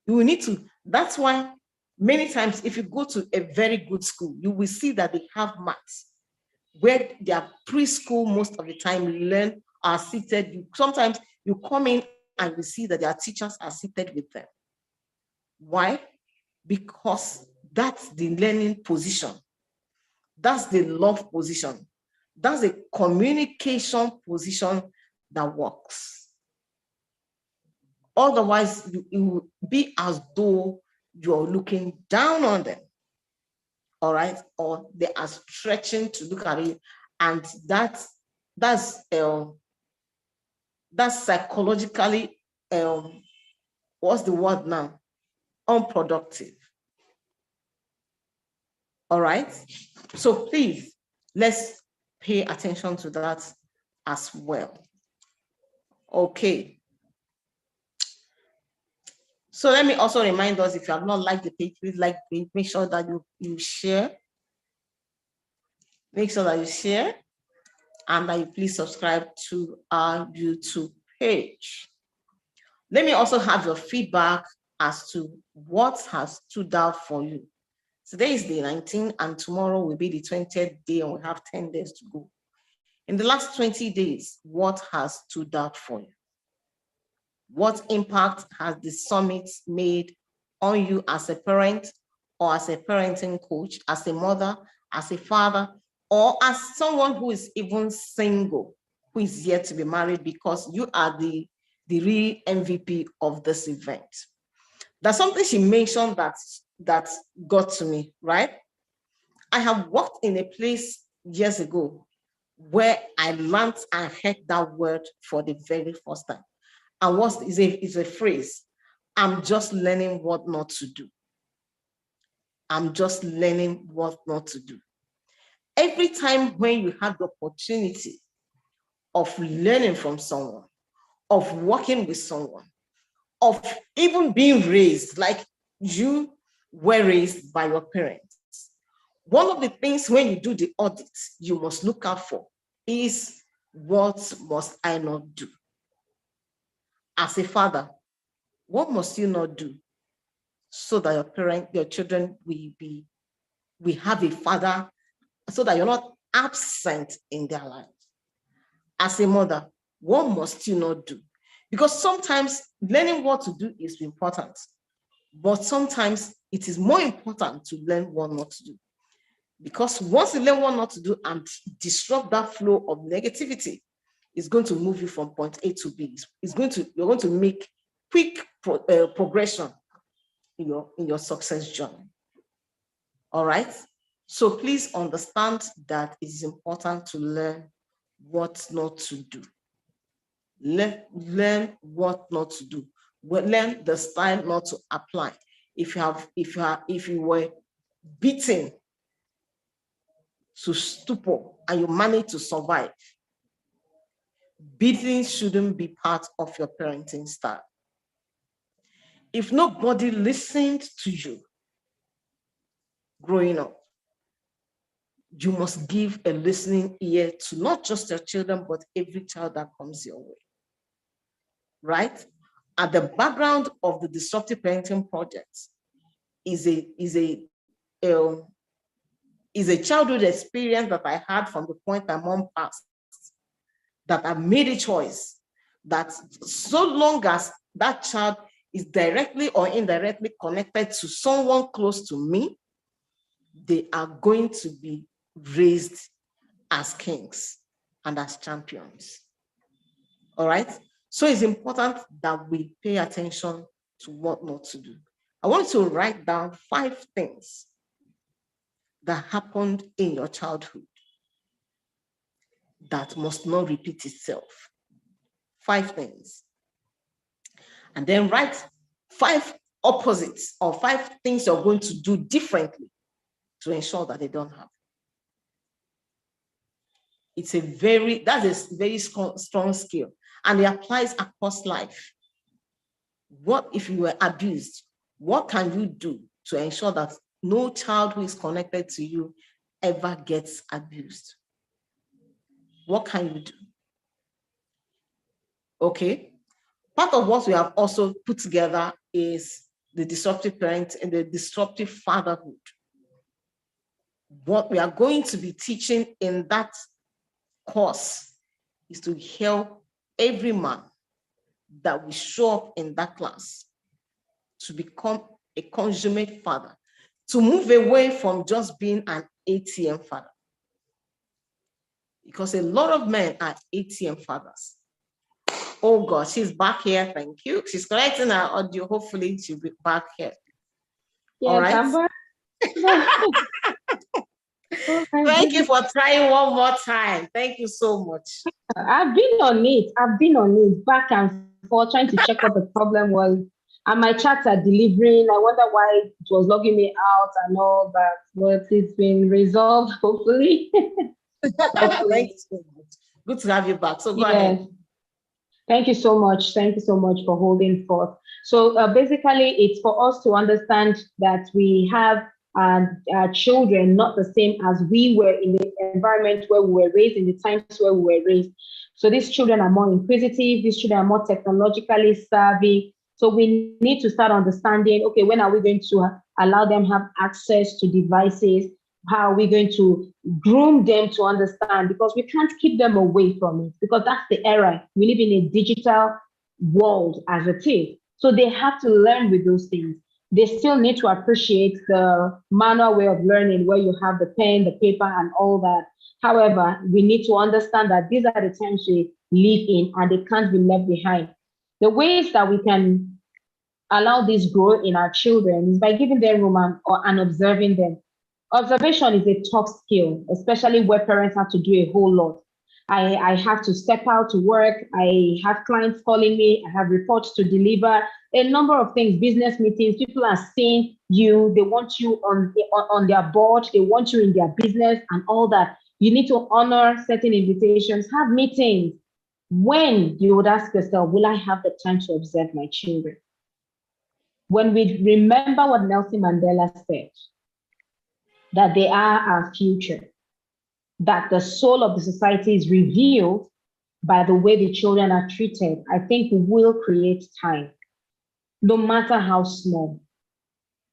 You will need to, that's why many times if you go to a very good school, you will see that they have mats where their preschool most of the time are seated. Sometimes you come in and you see that their teachers are seated with them. Why? Because that's the learning position. That's the love position. That's a communication position that works. Otherwise, it will be as though you're looking down on them, all right? Or they are stretching to look at you, and that's psychologically, what's the word now? Unproductive. All right? So please, let's pay attention to that as well. Okay. So let me also remind us, if you have not liked the page, please like the page. Make sure that you share. Make sure that you share, and that you please subscribe to our YouTube page. Let me also have your feedback as to what has stood out for you. Today is the 19th, and tomorrow will be the 20th day, and we have 10 days to go. In the last 20 days, what has stood out for you? What impact has the summit made on you as a parent, or as a parenting coach, as a mother, as a father, or as someone who is even single, who is yet to be married, because you are the real MVP of this event? There's something she mentioned that got to me, right? I have worked in a place years ago where I learned and heard that word for the very first time. And what is a phrase, I'm just learning what not to do. I'm just learning what not to do. Every time when you have the opportunity of learning from someone, of working with someone, of even being raised, like you were raised by your parents. One of the things when you do the audit, you must look out for is, what must I not do? As a father, what must you not do so that your children will have a father, so that you're not absent in their lives? As a mother, what must you not do? Because sometimes learning what to do is important, but sometimes it is more important to learn what not to do. Because once you learn what not to do and disrupt that flow of negativity, it's going to move you from point A to B. You're going to make quick progression in your success journey. All right. So please understand that it is important to learn what not to do. Learn what not to do. Learn the style not to apply. If you were beaten to stupor and you manage to survive, beating shouldn't be part of your parenting style. If nobody listened to you growing up, you must give a listening ear to not just your children, but every child that comes your way. Right? At the background of the Disruptive Parenting Project is a childhood experience that I had from the point my mom passed, that I made a choice that so long as that child is directly or indirectly connected to someone close to me, they are going to be raised as kings and as champions. All right? So it's important that we pay attention to what not to do. I want you to write down 5 things that happened in your childhood that must not repeat itself. 5 things. And then write 5 opposites or 5 things you're going to do differently to ensure that they don't happen. That's a very strong skill, and it applies across life. What if you were abused? What can you do to ensure that no child who is connected to you ever gets abused? What can you do? Okay. Part of what we have also put together is the disruptive parent and the disruptive fatherhood. What we are going to be teaching in that course is to help every man that will show up in that class to become a consummate father, to move away from just being an ATM father. Because a lot of men are ATM fathers. Oh God, she's back here. Thank you. She's correcting her audio. Hopefully she'll be back here. Yes, all right. Amber. Thank you for trying one more time. Thank you so much. I've been on it back and forth, trying to check what the problem was. And my chats are delivering. I wonder why it was logging me out and all that. But it's been resolved, hopefully. Thank you so much. Good to have you back. So go ahead. Thank you so much. Thank you so much for holding forth. So basically, it's for us to understand that we have children not the same as we were in the environment where we were raised, in the times where we were raised. So these children are more inquisitive. These children are more technologically savvy. So we need to start understanding, okay, when are we going to allow them have access to devices? How are we going to groom them to understand? Because we can't keep them away from it, because that's the era. We live in a digital world as it is. So they have to learn with those things. They still need to appreciate the manual way of learning, where you have the pen, the paper, and all that. However, we need to understand that these are the times we live in and they can't be left behind. The ways that we can allow this growth in our children is by giving them room and observing them. Observation is a tough skill, especially where parents have to do a whole lot. I have to step out to work. I have clients calling me. I have reports to deliver. A number of things, business meetings. People are seeing you. They want you on their board. They want you in their business and all that. You need to honor certain invitations, have meetings. When you would ask yourself, will I have the time to observe my children? When we remember what Nelson Mandela said, that they are our future, that the soul of the society is revealed by the way the children are treated, I think we will create time, no matter how small.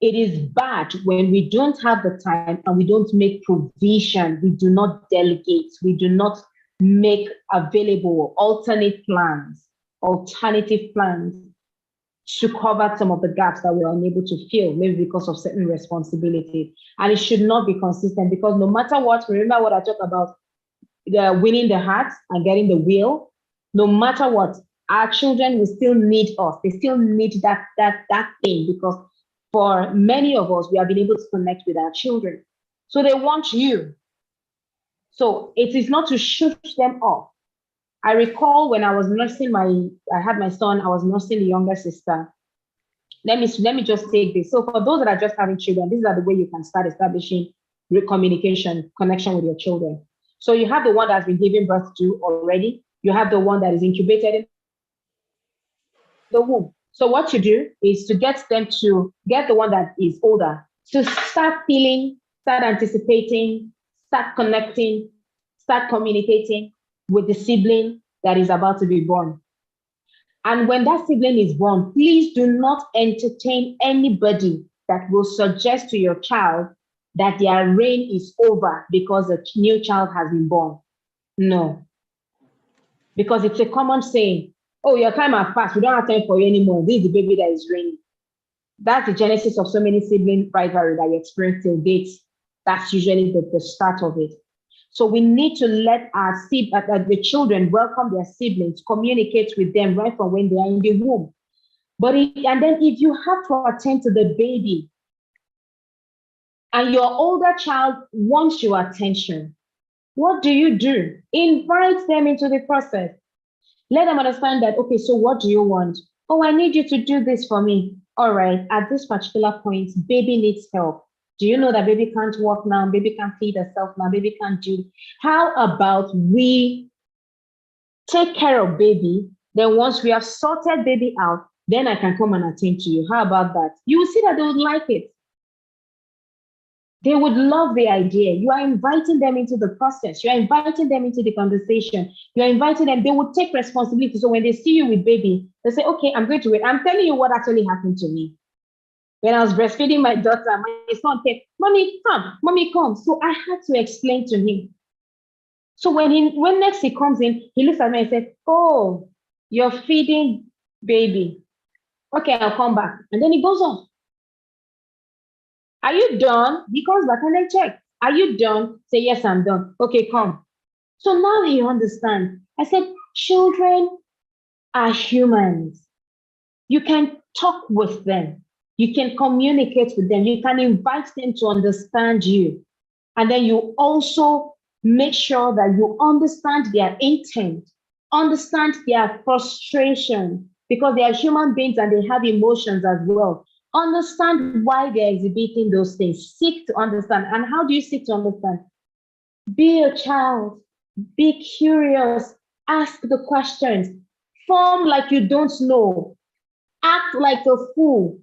It is bad when we don't have the time and we don't make provision, we do not delegate, we do not make available alternative plans to cover some of the gaps that we're unable to fill, maybe because of certain responsibilities. And it should not be consistent, because no matter what, remember what I talked about, winning the heart and getting the will, no matter what, our children will still need us. They still need that thing, because for many of us, we have been able to connect with our children. So they want you. So it is not to shush them off. I recall when I was nursing I had my son, I was nursing the younger sister. Let me just take this. So for those that are just having children, these are the way you can start establishing communication, connection with your children. So you have the one that's been given birth to already. You have the one that is incubated in the womb. So what you do is to get the one that is older to start feeling, start anticipating, start connecting, start communicating with the sibling that is about to be born. And when that sibling is born, please do not entertain anybody that will suggest to your child that their reign is over because a new child has been born. No. Because it's a common saying, oh, your time has passed, we don't have time for you anymore. This is the baby that is reigning. That's the genesis of so many sibling rivalry that we experience till date. That's usually the start of it. So we need to let the children welcome their siblings, communicate with them right from when they are in the womb. And then if you have to attend to the baby and your older child wants your attention, what do? Invite them into the process. Let them understand that, okay, so what do you want? Oh, I need you to do this for me. All right, at this particular point, baby needs help. Do you know that baby can't walk now? Baby can't feed herself now. Baby can't do. How about we take care of baby? Then once we have sorted baby out, then I can come and attend to you. How about that? You will see that they would like it. They would love the idea. You are inviting them into the process. You are inviting them into the conversation. You are inviting them. They will take responsibility. So when they see you with baby, they say, okay, I'm going to wait. I'm telling you what actually happened to me. When I was breastfeeding my daughter, my son said, Mommy, come. So I had to explain to him. So when next he comes in, he looks at me and says, oh, you're feeding baby. Okay, I'll come back. And then he goes off. Are you done? He comes back and I check. Are you done? Say, yes, I'm done. Okay, come. So now he understands. I said, children are humans. You can talk with them. You can communicate with them. You can invite them to understand you. And then you also make sure that you understand their intent, understand their frustration, because they are human beings and they have emotions as well. Understand why they're exhibiting those things. Seek to understand. And how do you seek to understand? Be a child. Be curious. Ask the questions. Form like you don't know. Act like a fool.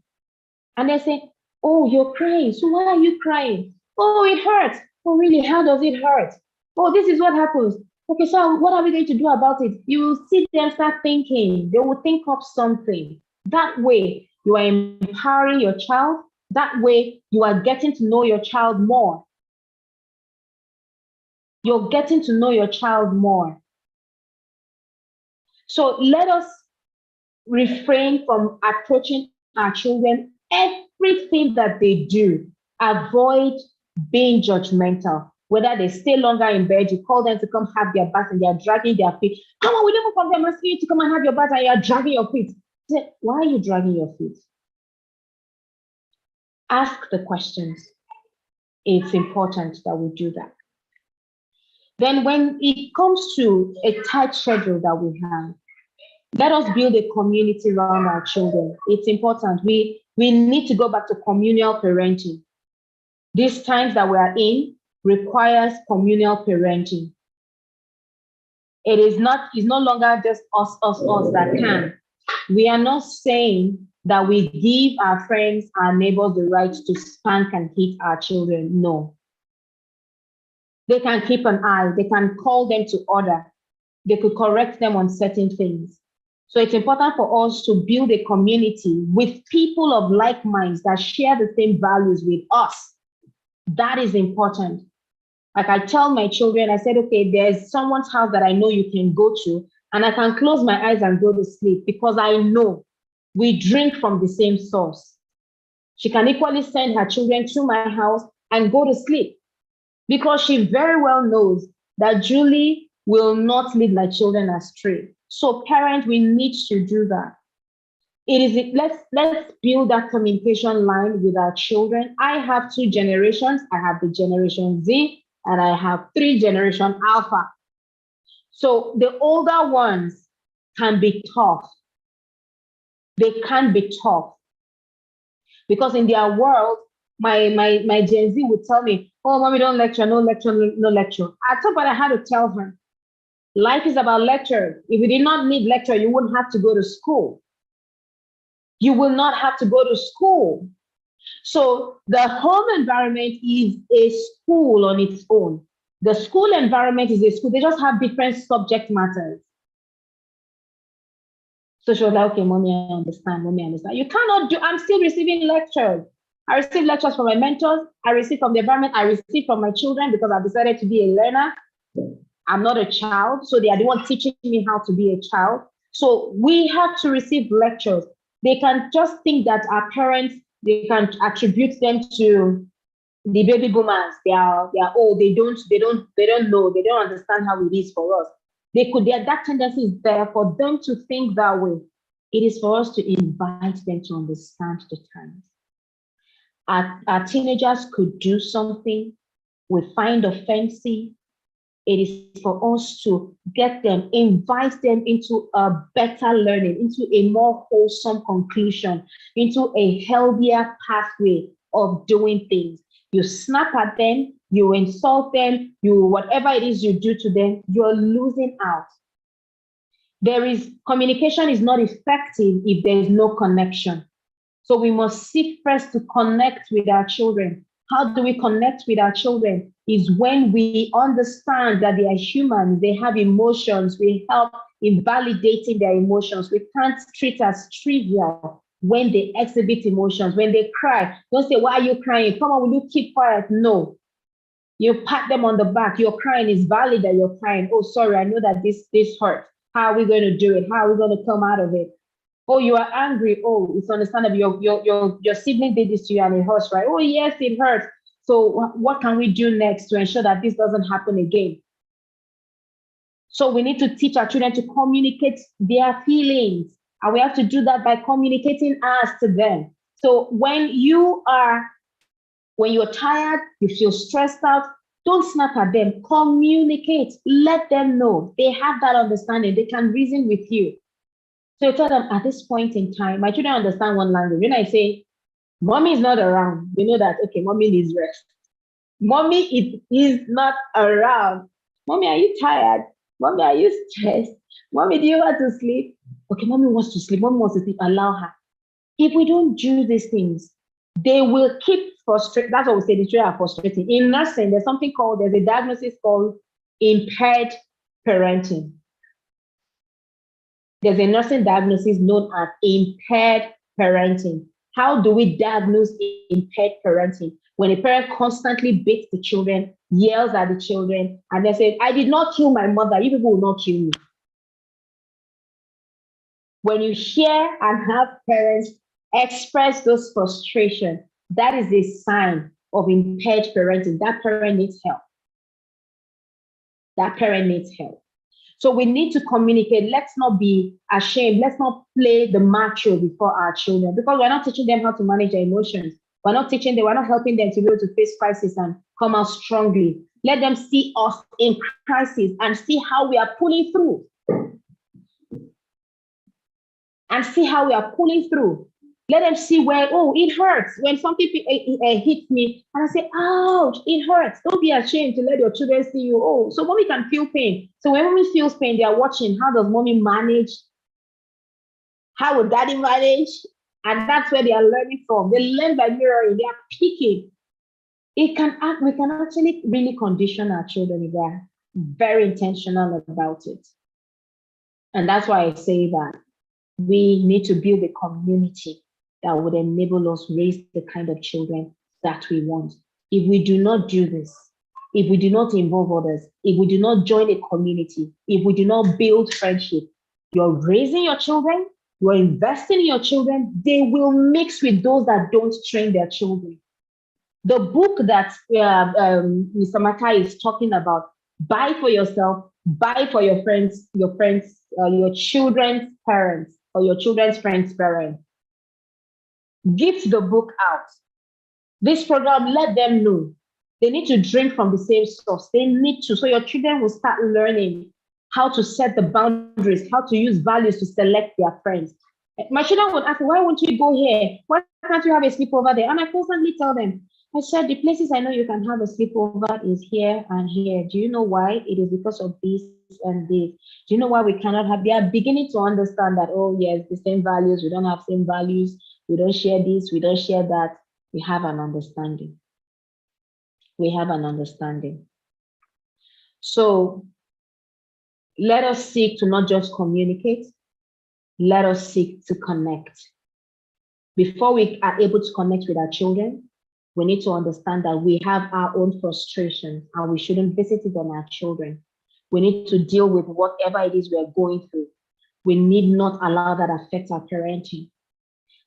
And they say, oh, you're crying. So why are you crying? Oh, it hurts. Oh, really? How does it hurt? Oh, this is what happens. Okay, so what are we going to do about it? You will see them start thinking. They will think of something. That way, you are empowering your child. That way, you are getting to know your child more. You're getting to know your child more. So let us refrain from approaching our children. Everything that they do, avoid being judgmental. Whether they stay longer in bed, you call them to come have their bath and they're dragging their feet. Come on, we never come there. I'm asking you to come and have your bath and you're dragging your feet. Say, why are you dragging your feet? Ask the questions. It's important that we do that. Then when it comes to a tight schedule that we have, let us build a community around our children. It's important. We need to go back to communal parenting. These times that we are in requires communal parenting. It's no longer just us that can. We are not saying that we give our friends, our neighbors the right to spank and hit our children. No. They can keep an eye. They can call them to order. They could correct them on certain things. So it's important for us to build a community with people of like minds that share the same values with us. That is important. Like I tell my children, I said, okay, there's someone's house that I know you can go to, and I can close my eyes and go to sleep because I know we drink from the same source. She can equally send her children to my house and go to sleep because she very well knows that Julie will not lead my children astray. So parents, we need to do that. Let's build that communication line with our children. I have 2 generations. I have the generation Z and I have 3 generation Alpha. So the older ones can be tough. They can be tough because in their world, my Gen Z would tell me, oh, mommy, don't lecture, no lecture, no lecture. I thought, but I had to tell her, life is about lecture. If you did not need lecture, you wouldn't have to go to school. You will not have to go to school. So the home environment is a school on its own. The school environment is a school. They just have different subject matters. So she was like, okay, mommy, I understand. Mommy, I understand. You cannot do, I'm still receiving lectures. I receive lectures from my mentors. I receive from the environment. I receive from my children because I've decided to be a learner. I'm not a child. So they are the ones teaching me how to be a child. So we have to receive lectures. They can just think that our parents, they can attribute them to the baby boomers. They are old. They don't know. They don't understand how it is for us. That tendency is there for them to think that way. It is for us to invite them to understand the times. Our teenagers could do something we find offensive. It is for us to get them, invite them into a better learning, into a more wholesome conclusion, into a healthier pathway of doing things. You snap at them, you insult them, whatever it is you do to them, you're losing out. Communication is not effective if there is no connection. So we must seek first to connect with our children. How do we connect with our children? Is when we understand that they are human, they have emotions, we help in validating their emotions. We can't treat as trivial when they exhibit emotions, when they cry. Don't say, why are you crying? Come on, will you keep quiet? No. You pat them on the back. You're crying. It's valid that you're crying. Oh, sorry, I know that this hurt. How are we going to do it? How are we going to come out of it? Oh, you are angry. Oh, it's understandable. Your sibling did this to you and it hurts, right? Oh, yes, it hurts. So what can we do next to ensure that this doesn't happen again? So we need to teach our children to communicate their feelings. And we have to do that by communicating ours to them. So when you're tired, you feel stressed out, don't snap at them. Communicate. Let them know. They have that understanding. They can reason with you. So you tell them at this point in time, my children understand one language. When I say, mommy is not around, you know that, okay, mommy needs rest. Mommy is not around. Mommy, are you tired? Mommy, are you stressed? Mommy, do you want to sleep? Okay, mommy wants to sleep. Mommy wants to sleep. Allow her. If we don't do these things, they will keep frustrated. That's what we say, the children are frustrating. In nursing, there's a diagnosis called impaired parenting. There's a nursing diagnosis known as impaired parenting. How do we diagnose impaired parenting? When a parent constantly beats the children, yells at the children, and they say, I did not kill my mother, you people will not kill me. When you hear and have parents express those frustrations, that is a sign of impaired parenting. That parent needs help. That parent needs help. So we need to communicate. Let's not be ashamed. Let's not play the macho before our children because we're not teaching them how to manage their emotions. We're not helping them to be able to face crisis and come out strongly. Let them see us in crisis and see how we are pulling through. Let them see where, oh, it hurts. When something hits me, and I say, ouch, it hurts. Don't be ashamed to let your children see you. Oh, so mommy can feel pain. So when mommy feels pain, they are watching. How does mommy manage? How would daddy manage? And that's where they are learning from. They learn by mirroring, they are picking. We can actually really condition our children if they're very intentional about it. And that's why I say that we need to build a community that would enable us raise the kind of children that we want. If we do not do this, if we do not involve others, if we do not join a community, if we do not build friendship, you're raising your children, you're investing in your children, they will mix with those that don't train their children. The book that Mr. Makai is talking about, buy for yourself, buy for your friends, your children's parents, or your children's friends' parents. Gift the book out. This program, let them know. They need to drink from the same source. They need to. So your children will start learning how to set the boundaries, how to use values to select their friends. My children would ask me, why won't you go here? Why can't you have a sleepover there? And I constantly tell them, I said, the places I know you can have a sleepover is here and here. Do you know why? It is because of this and this. Do you know why we cannot have? They are beginning to understand that, oh, yes, the same values. We don't have same values. We don't share this. We don't share that. We have an understanding. We have an understanding. So let us seek to not just communicate. Let us seek to connect. Before we are able to connect with our children, we need to understand that we have our own frustrations and we shouldn't visit it on our children. We need to deal with whatever it is we're going through. We need not allow that affect our parenting.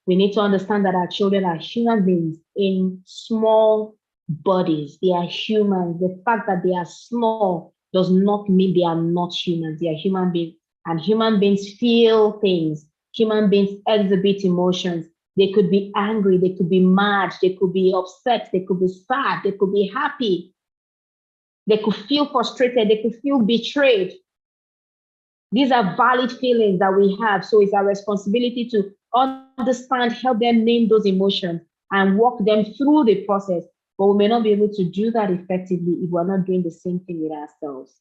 We need to understand that our children are human beings in small bodies. They are humans. The fact that they are small does not mean they are not humans. They are human beings, and human beings feel things. Human beings exhibit emotions. They could be angry, they could be mad, they could be upset, they could be sad, they could be happy. They could feel frustrated, they could feel betrayed. These are valid feelings that we have. So it's our responsibility to understand, help them name those emotions and walk them through the process. But we may not be able to do that effectively if we're not doing the same thing with ourselves.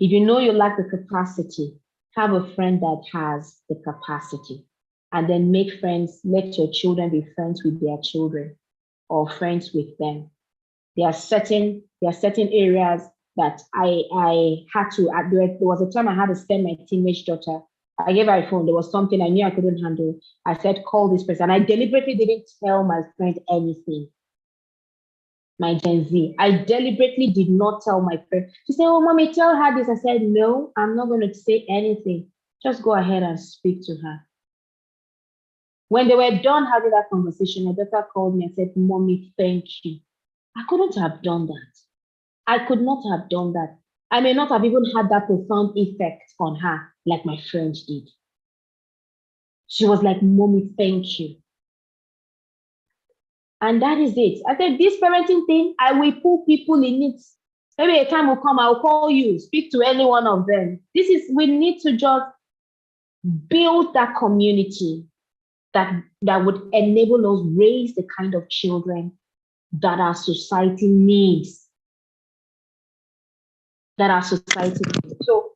If you know you lack the capacity, have a friend that has the capacity. And then make friends, let your children be friends with their children or friends with them. There are certain areas that I had to, there was a time I had to send my teenage daughter. I gave her a phone. There was something I knew I couldn't handle. I said, call this person. I deliberately didn't tell my friend anything. My Gen Z. I deliberately did not tell my friend. She said, oh, mommy, tell her this. I said, no, I'm not going to say anything. Just go ahead and speak to her. When they were done having that conversation, my daughter called me and said, mommy, thank you. I couldn't have done that. I could not have done that. I may not have even had that profound effect on her like my friend did. She was like, mommy, thank you. And that is it. I said, this parenting thing, I will put people in it. Maybe a time will come, I'll call you, speak to any one of them. We need to just build that community that would enable us raise the kind of children that our society needs. So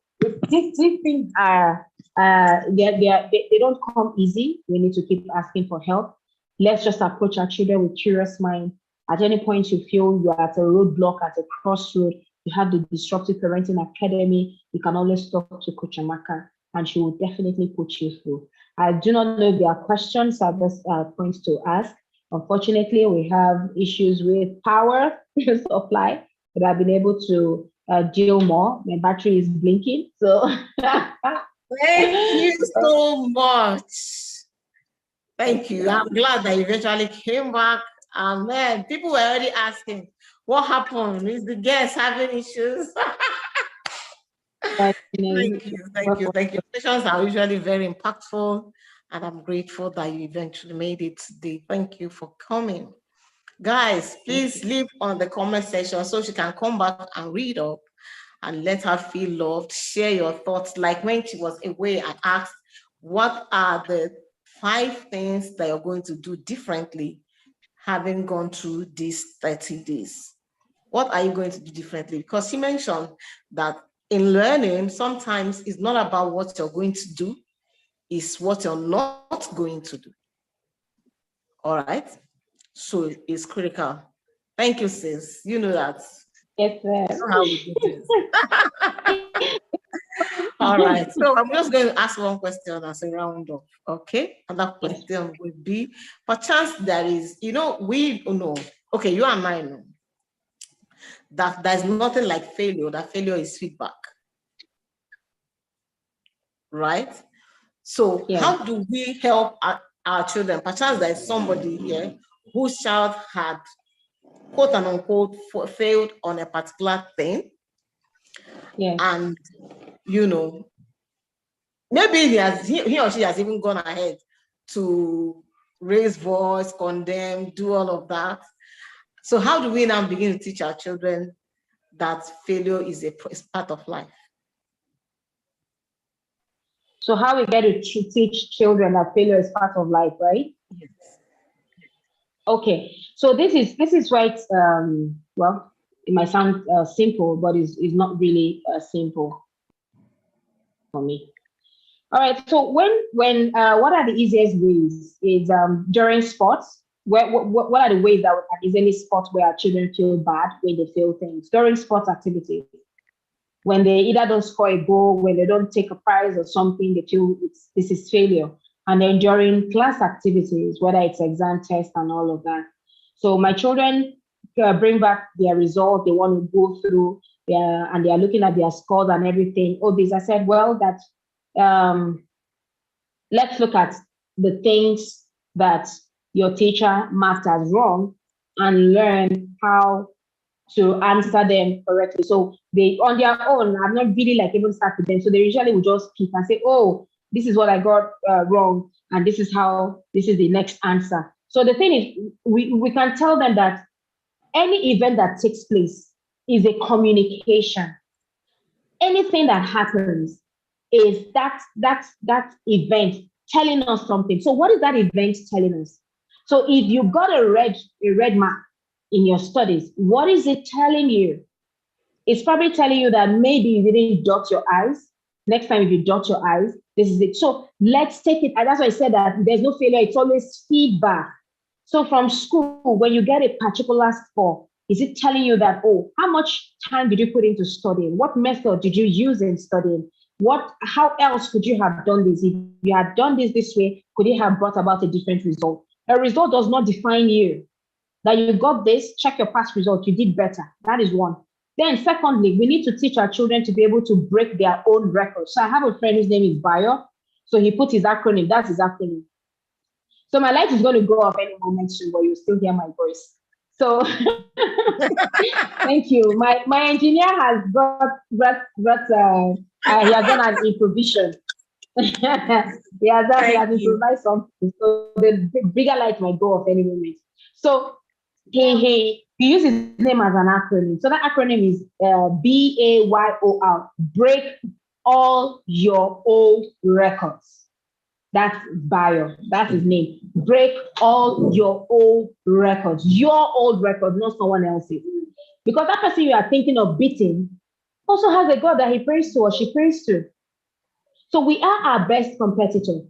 these things are, they don't come easy. We need to keep asking for help. Let's just approach our children with curious mind. At any point you feel you're at a roadblock, at a crossroad, you have the Disruptive Parenting Academy. You can always talk to Coach Amaka, and she will definitely put you through. I do not know if there are questions at this point to ask. Unfortunately, we have issues with power supply, but I've been able to deal more. My battery is blinking, so. Thank you so much. Thank you. I'm glad that you eventually came back. Man, people were already asking, what happened? Is the guest having issues? Thank you. Questions are usually very impactful, and I'm grateful that you eventually made it today. Thank you for coming. Guys, please leave on the comment section so she can come back and read up and let her feel loved. Share your thoughts. Like when she was away, I asked, what are the 5 things that you're going to do differently having gone through these 30 days? What are you going to do differently? Because she mentioned that in learning, sometimes it's not about what you're going to do, it's what you're not going to do. All right. So it's critical. Thank you, sis. You know that. Yes, sir. You know how we do this. All right. So I'm just going to ask one question as a round up. Okay. And that question would be, perchance there is, we know, okay, you and I know that there's nothing like failure, that failure is feedback. Right? So how do we help our children? Perchance there is somebody here whose child had, quote and unquote, failed on a particular thing. And, maybe he or she has even gone ahead to raise voice, condemn, do all of that. So how do we now begin to teach our children that failure is part of life? So how we get to teach children that failure is part of life, right? Yes. Okay. So this is right. Well, it might sound simple, but it's not really simple for me. All right. So when what are the easiest ways is during sports? What are the ways that is any sport where our children feel bad when they fail things during sports activities? When they either don't score a goal, when they don't take a prize or something, they feel this is failure. And then during class activities, whether it's exam, test, and all of that. So my children bring back their results, they want to go through, and they are looking at their scores and everything. Oh, this, I said, well, that let's look at the things that your teacher marked as wrong and learn how to answer them correctly. So they, on their own, I'm not really like even start with them. So they usually will just pick and say, oh, this is what I got wrong. And this is the next answer. So the thing is, we can tell them that any event that takes place is a communication. Anything that happens is that event telling us something. So what is that event telling us? So if you got a red mark in your studies, what is it telling you? It's probably telling you that maybe you didn't dot your I's. Next time, if you dot your I's, this is it. So let's take it. And that's why I said that there's no failure. It's always feedback. So from school, when you get a particular score, is it telling you that, oh, how much time did you put into studying? What method did you use in studying? How else could you have done this? If you had done this way, could it have brought about a different result? A result does not define you. That you got this, check your past result, you did better. That is one. Then secondly, we need to teach our children to be able to break their own records. So I have a friend whose name is Bayo. So he put his acronym, that's his acronym. So my light is going to go off any moment soon, but you'll still hear my voice. So thank you. My engineer has he has done an improvisation. he has improvised something. So the bigger light might go off any moment. So he uses his name as an acronym. So that acronym is BAYOR. Break all your old records. That's Bio. That's his name. Break all your old records. Your old records, not someone else's. Because that person you are thinking of beating also has a God that he prays to or she prays to. So we are our best competitor.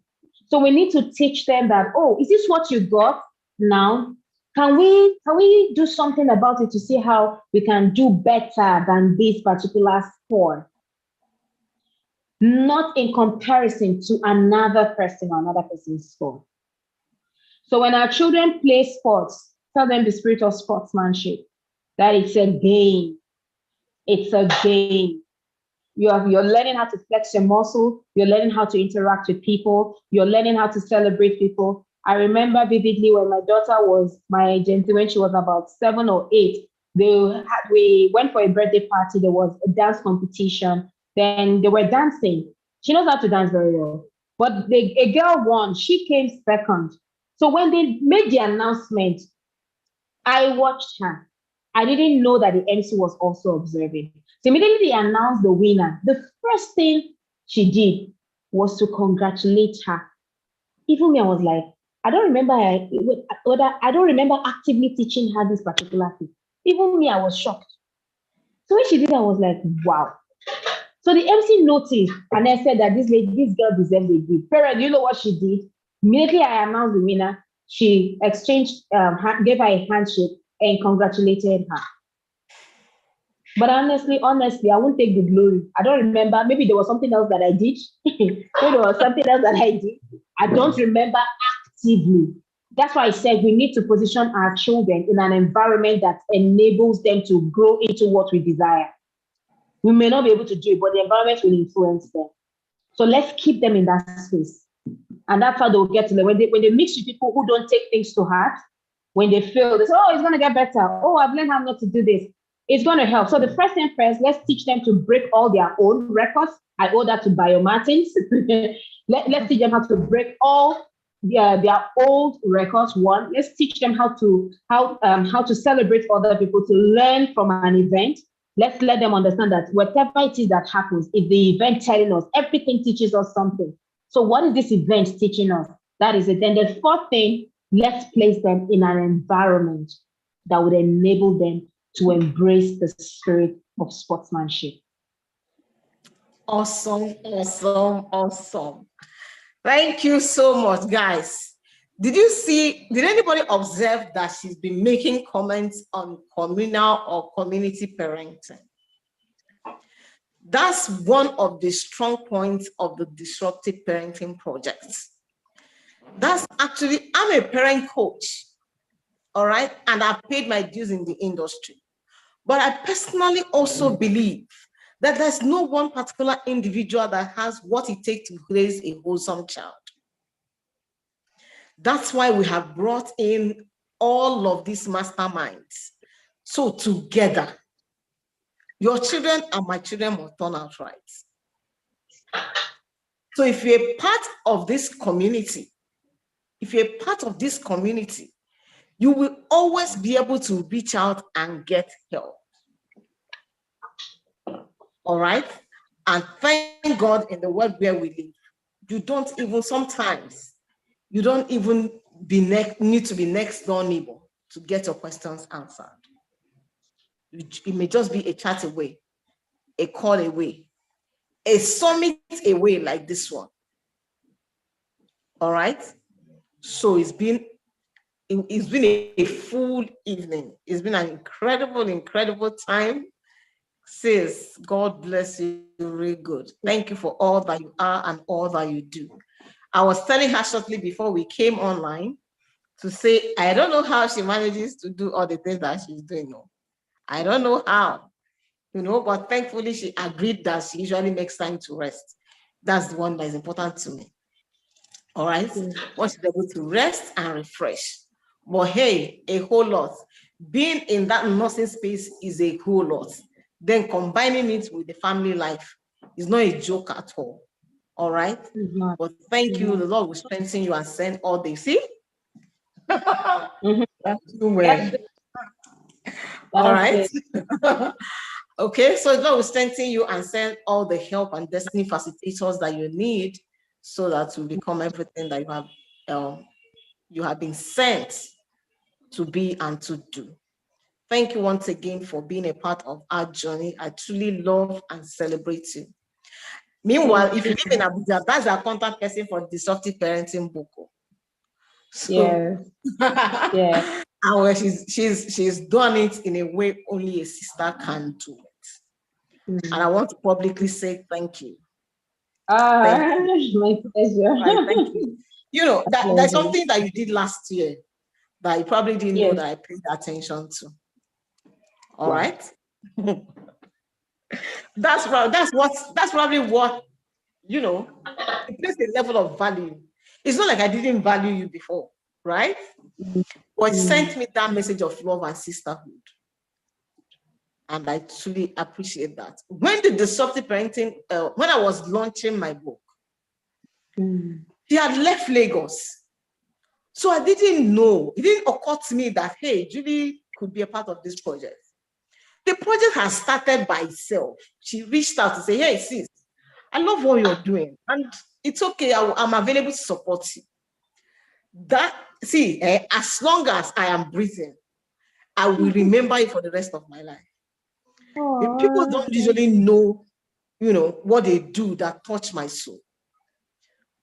So we need to teach them that, oh, is this what you got now? Can we do something about it to see how we can do better than this particular score? Not in comparison to another person or another person's score. So when our children play sports, tell them the spirit of sportsmanship, that it's a game. It's a game. You're learning how to flex your muscle. You're learning how to interact with people. You're learning how to celebrate people. I remember vividly when my daughter was my age, when she was about 7 or 8, we went for a birthday party. There was a dance competition. Then they were dancing. She knows how to dance very well. But a girl won. She came second. So when they made the announcement, I watched her. I didn't know that the MC was also observing. So immediately they announced the winner. The first thing she did was to congratulate her. Even me, I was like, I don't remember actively teaching her this particular thing. Even me, I was shocked. So when she did, I was like, wow. So the MC noticed and then said that this girl deserves a gift. Parent, you know what she did? Immediately I announced the winner. she exchanged, gave her a handshake and congratulated her. But honestly, I won't take the glory. I don't remember. Maybe there was something else that I did. Maybe there was something else that I did. I don't remember actively. That's why I said we need to position our children in an environment that enables them to grow into what we desire. We may not be able to do it, but the environment will influence them. So let's keep them in that space. And that's how they'll get to learn. When they mix with people who don't take things to heart, when they feel this, oh, it's going to get better. Oh, I've learned how not to do this. It's going to help. So the first thing first, let's teach them to break all their own records. I owe that to Bio Martins. Let's teach them how to break all their old records. One, let's teach them how to celebrate other people, to learn from an event. Let's let them understand that whatever it is that happens, if the event telling us, everything teaches us something. So what is this event teaching us? That is it. Then the fourth thing, let's place them in an environment that would enable them to embrace the spirit of sportsmanship. Awesome, awesome, awesome. Thank you so much, guys. Did anybody observe that she's been making comments on communal or community parenting? That's one of the strong points of the Disruptive Parenting Project. That's actually, I'm a parent coach, all right? And I've paid my dues in the industry. But I personally also believe that there's no one particular individual that has what it takes to raise a wholesome child. That's why we have brought in all of these masterminds. So together, your children and my children will turn out right. So if you're a part of this community, you will always be able to reach out and get help. All right? And thank God in the world where we live, you don't even need to be next door neighbor to get your questions answered. It may just be a chat away, a call away, a summit away like this one. All right? So it's been a full evening. It's been an incredible time. Sis, God bless you, really good. Thank you for all that you are and all that you do. I was telling her shortly before we came online to say, I don't know how she manages to do all the things that she's doing. No, I don't know how, but thankfully she agreed that she usually makes time to rest. That's the one that is important to me. All right, once she's able to rest and refresh. But hey, a whole lot. Being in that nursing space is a whole lot. Then combining it with the family life is not a joke at all. All right. But thank you. The Lord will strengthen you and send all the see. That's too well. All right. Okay. So the Lord will strengthen you and send all the help and destiny facilitators that you need, so that you become everything that you have been sent to be and to do. Thank you once again for being a part of our journey. I truly love and celebrate you. Meanwhile, if you live in Abuja, that's our contact person for Disruptive Parenting Boko. So, yeah. And she's done it in a way only a sister can do it. And I want to publicly say thank you. Thank you. My pleasure. Right, thank you. There's something that you did last year that you probably didn't know that I paid attention to. All right. That's probably what, it plays a level of value. It's not like I didn't value you before, right? But it sent me that message of love and sisterhood. And I truly appreciate that. When the Disruptive Parenting, when I was launching my book, she had left Lagos. So I didn't know, it didn't occur to me that, hey, Julie could be a part of this project. The project has started by itself. She reached out to say, hey, sis, I love what you're doing. And it's okay, I'm available to support you. As long as I am breathing, I will remember it for the rest of my life. People don't usually know, what they do that touch my soul,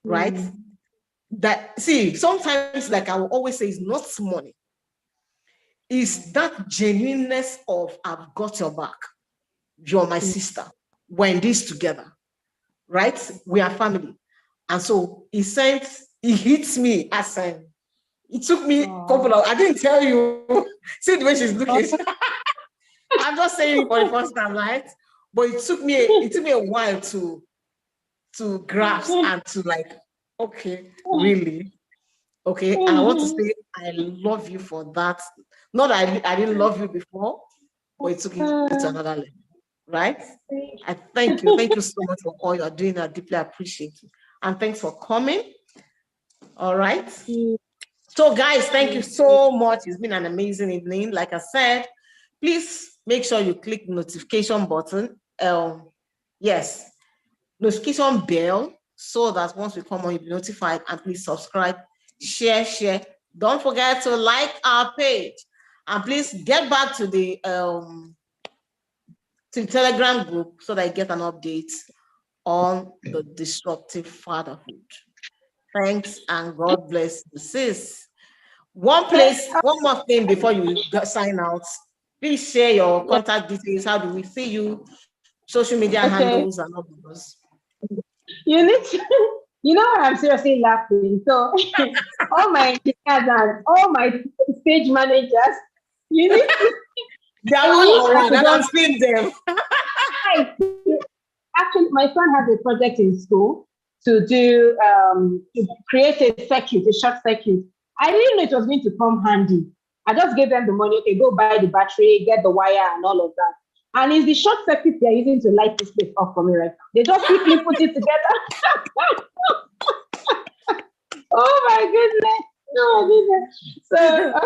right? that, see, sometimes, like I will always say, it's not money. It's that genuineness of I've got your back. You're my sister. We're in this together, right? We are family. And so he hits me as it took me a couple of, I didn't tell you. See the way she's looking. I'm just saying it for the first time, right? But it took me a while to grasp and to like, okay, really? Okay. And I want to say I love you for that. Not that I didn't love you before, but it took it to another level, right? I thank you. Thank you so much for all you're doing. I deeply appreciate you. And thanks for coming. All right. So guys, thank you so much. It's been an amazing evening. Like I said, please make sure you click the notification button. Yes, notification bell, so that once we come on, you'll be notified. And please subscribe, share. Don't forget to like our page. And please get back to the Telegram group so that you get an update on the disruptive fatherhood. Thanks and God bless you, sis. One more thing before you sign out. Please share your contact details. How do we see you? Social media handles and all those. You need to, you know, I'm seriously laughing. So all my engineers and all my stage managers, you need to. They're all around, and I'm seeing them. Actually, my son has a project in school to do to create a circuit, a short circuit. I didn't know it was going to come handy. I just gave them the money. Okay, go buy the battery, get the wire, and all of that. And it's the short circuit they're using to light this place up for me right now. They just quickly put it together. Oh my goodness. Oh my goodness. So,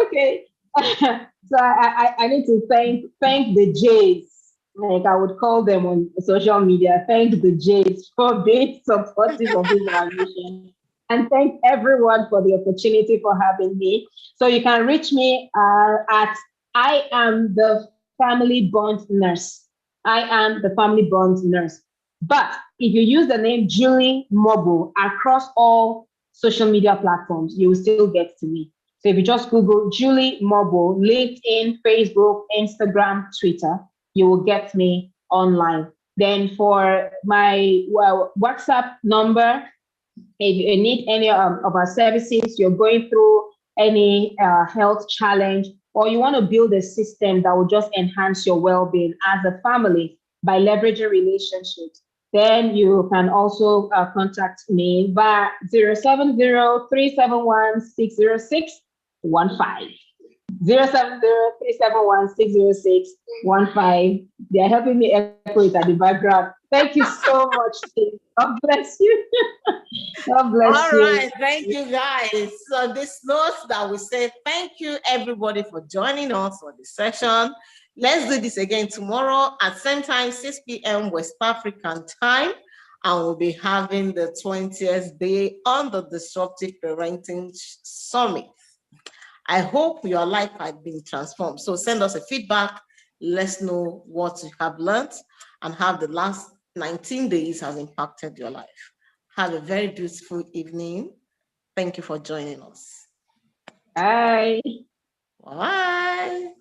okay. So I need to thank the Jays. Like I would call them on social media. Thank the Jays for being supportive of this mission. And thank everyone for the opportunity for having me. So you can reach me at I am the family bond nurse. I am the family bond nurse. But if you use the name Julie Mogbo across all social media platforms, you will still get to me. So if you just Google Julie Mogbo, LinkedIn, Facebook, Instagram, Twitter, you will get me online. Then for my WhatsApp number, if you need any of our services, you're going through any health challenge, or you want to build a system that will just enhance your well-being as a family by leveraging relationships, then you can also contact me via 070-371-60615. 070-371-60615. They are helping me echo it at the background. Thank you so much. God bless you. God bless you. All right, thank you guys. So this note that we say thank you everybody for joining us for this session. Let's do this again tomorrow at same time, 6 p.m. West African time. And we'll be having the 20th day on the Disruptive Parenting Summit. I hope your life has been transformed. So send us a feedback. Let's know what you have learned and how the last 19 days has impacted your life. Have a very beautiful evening. Thank you for joining us. Bye. Bye.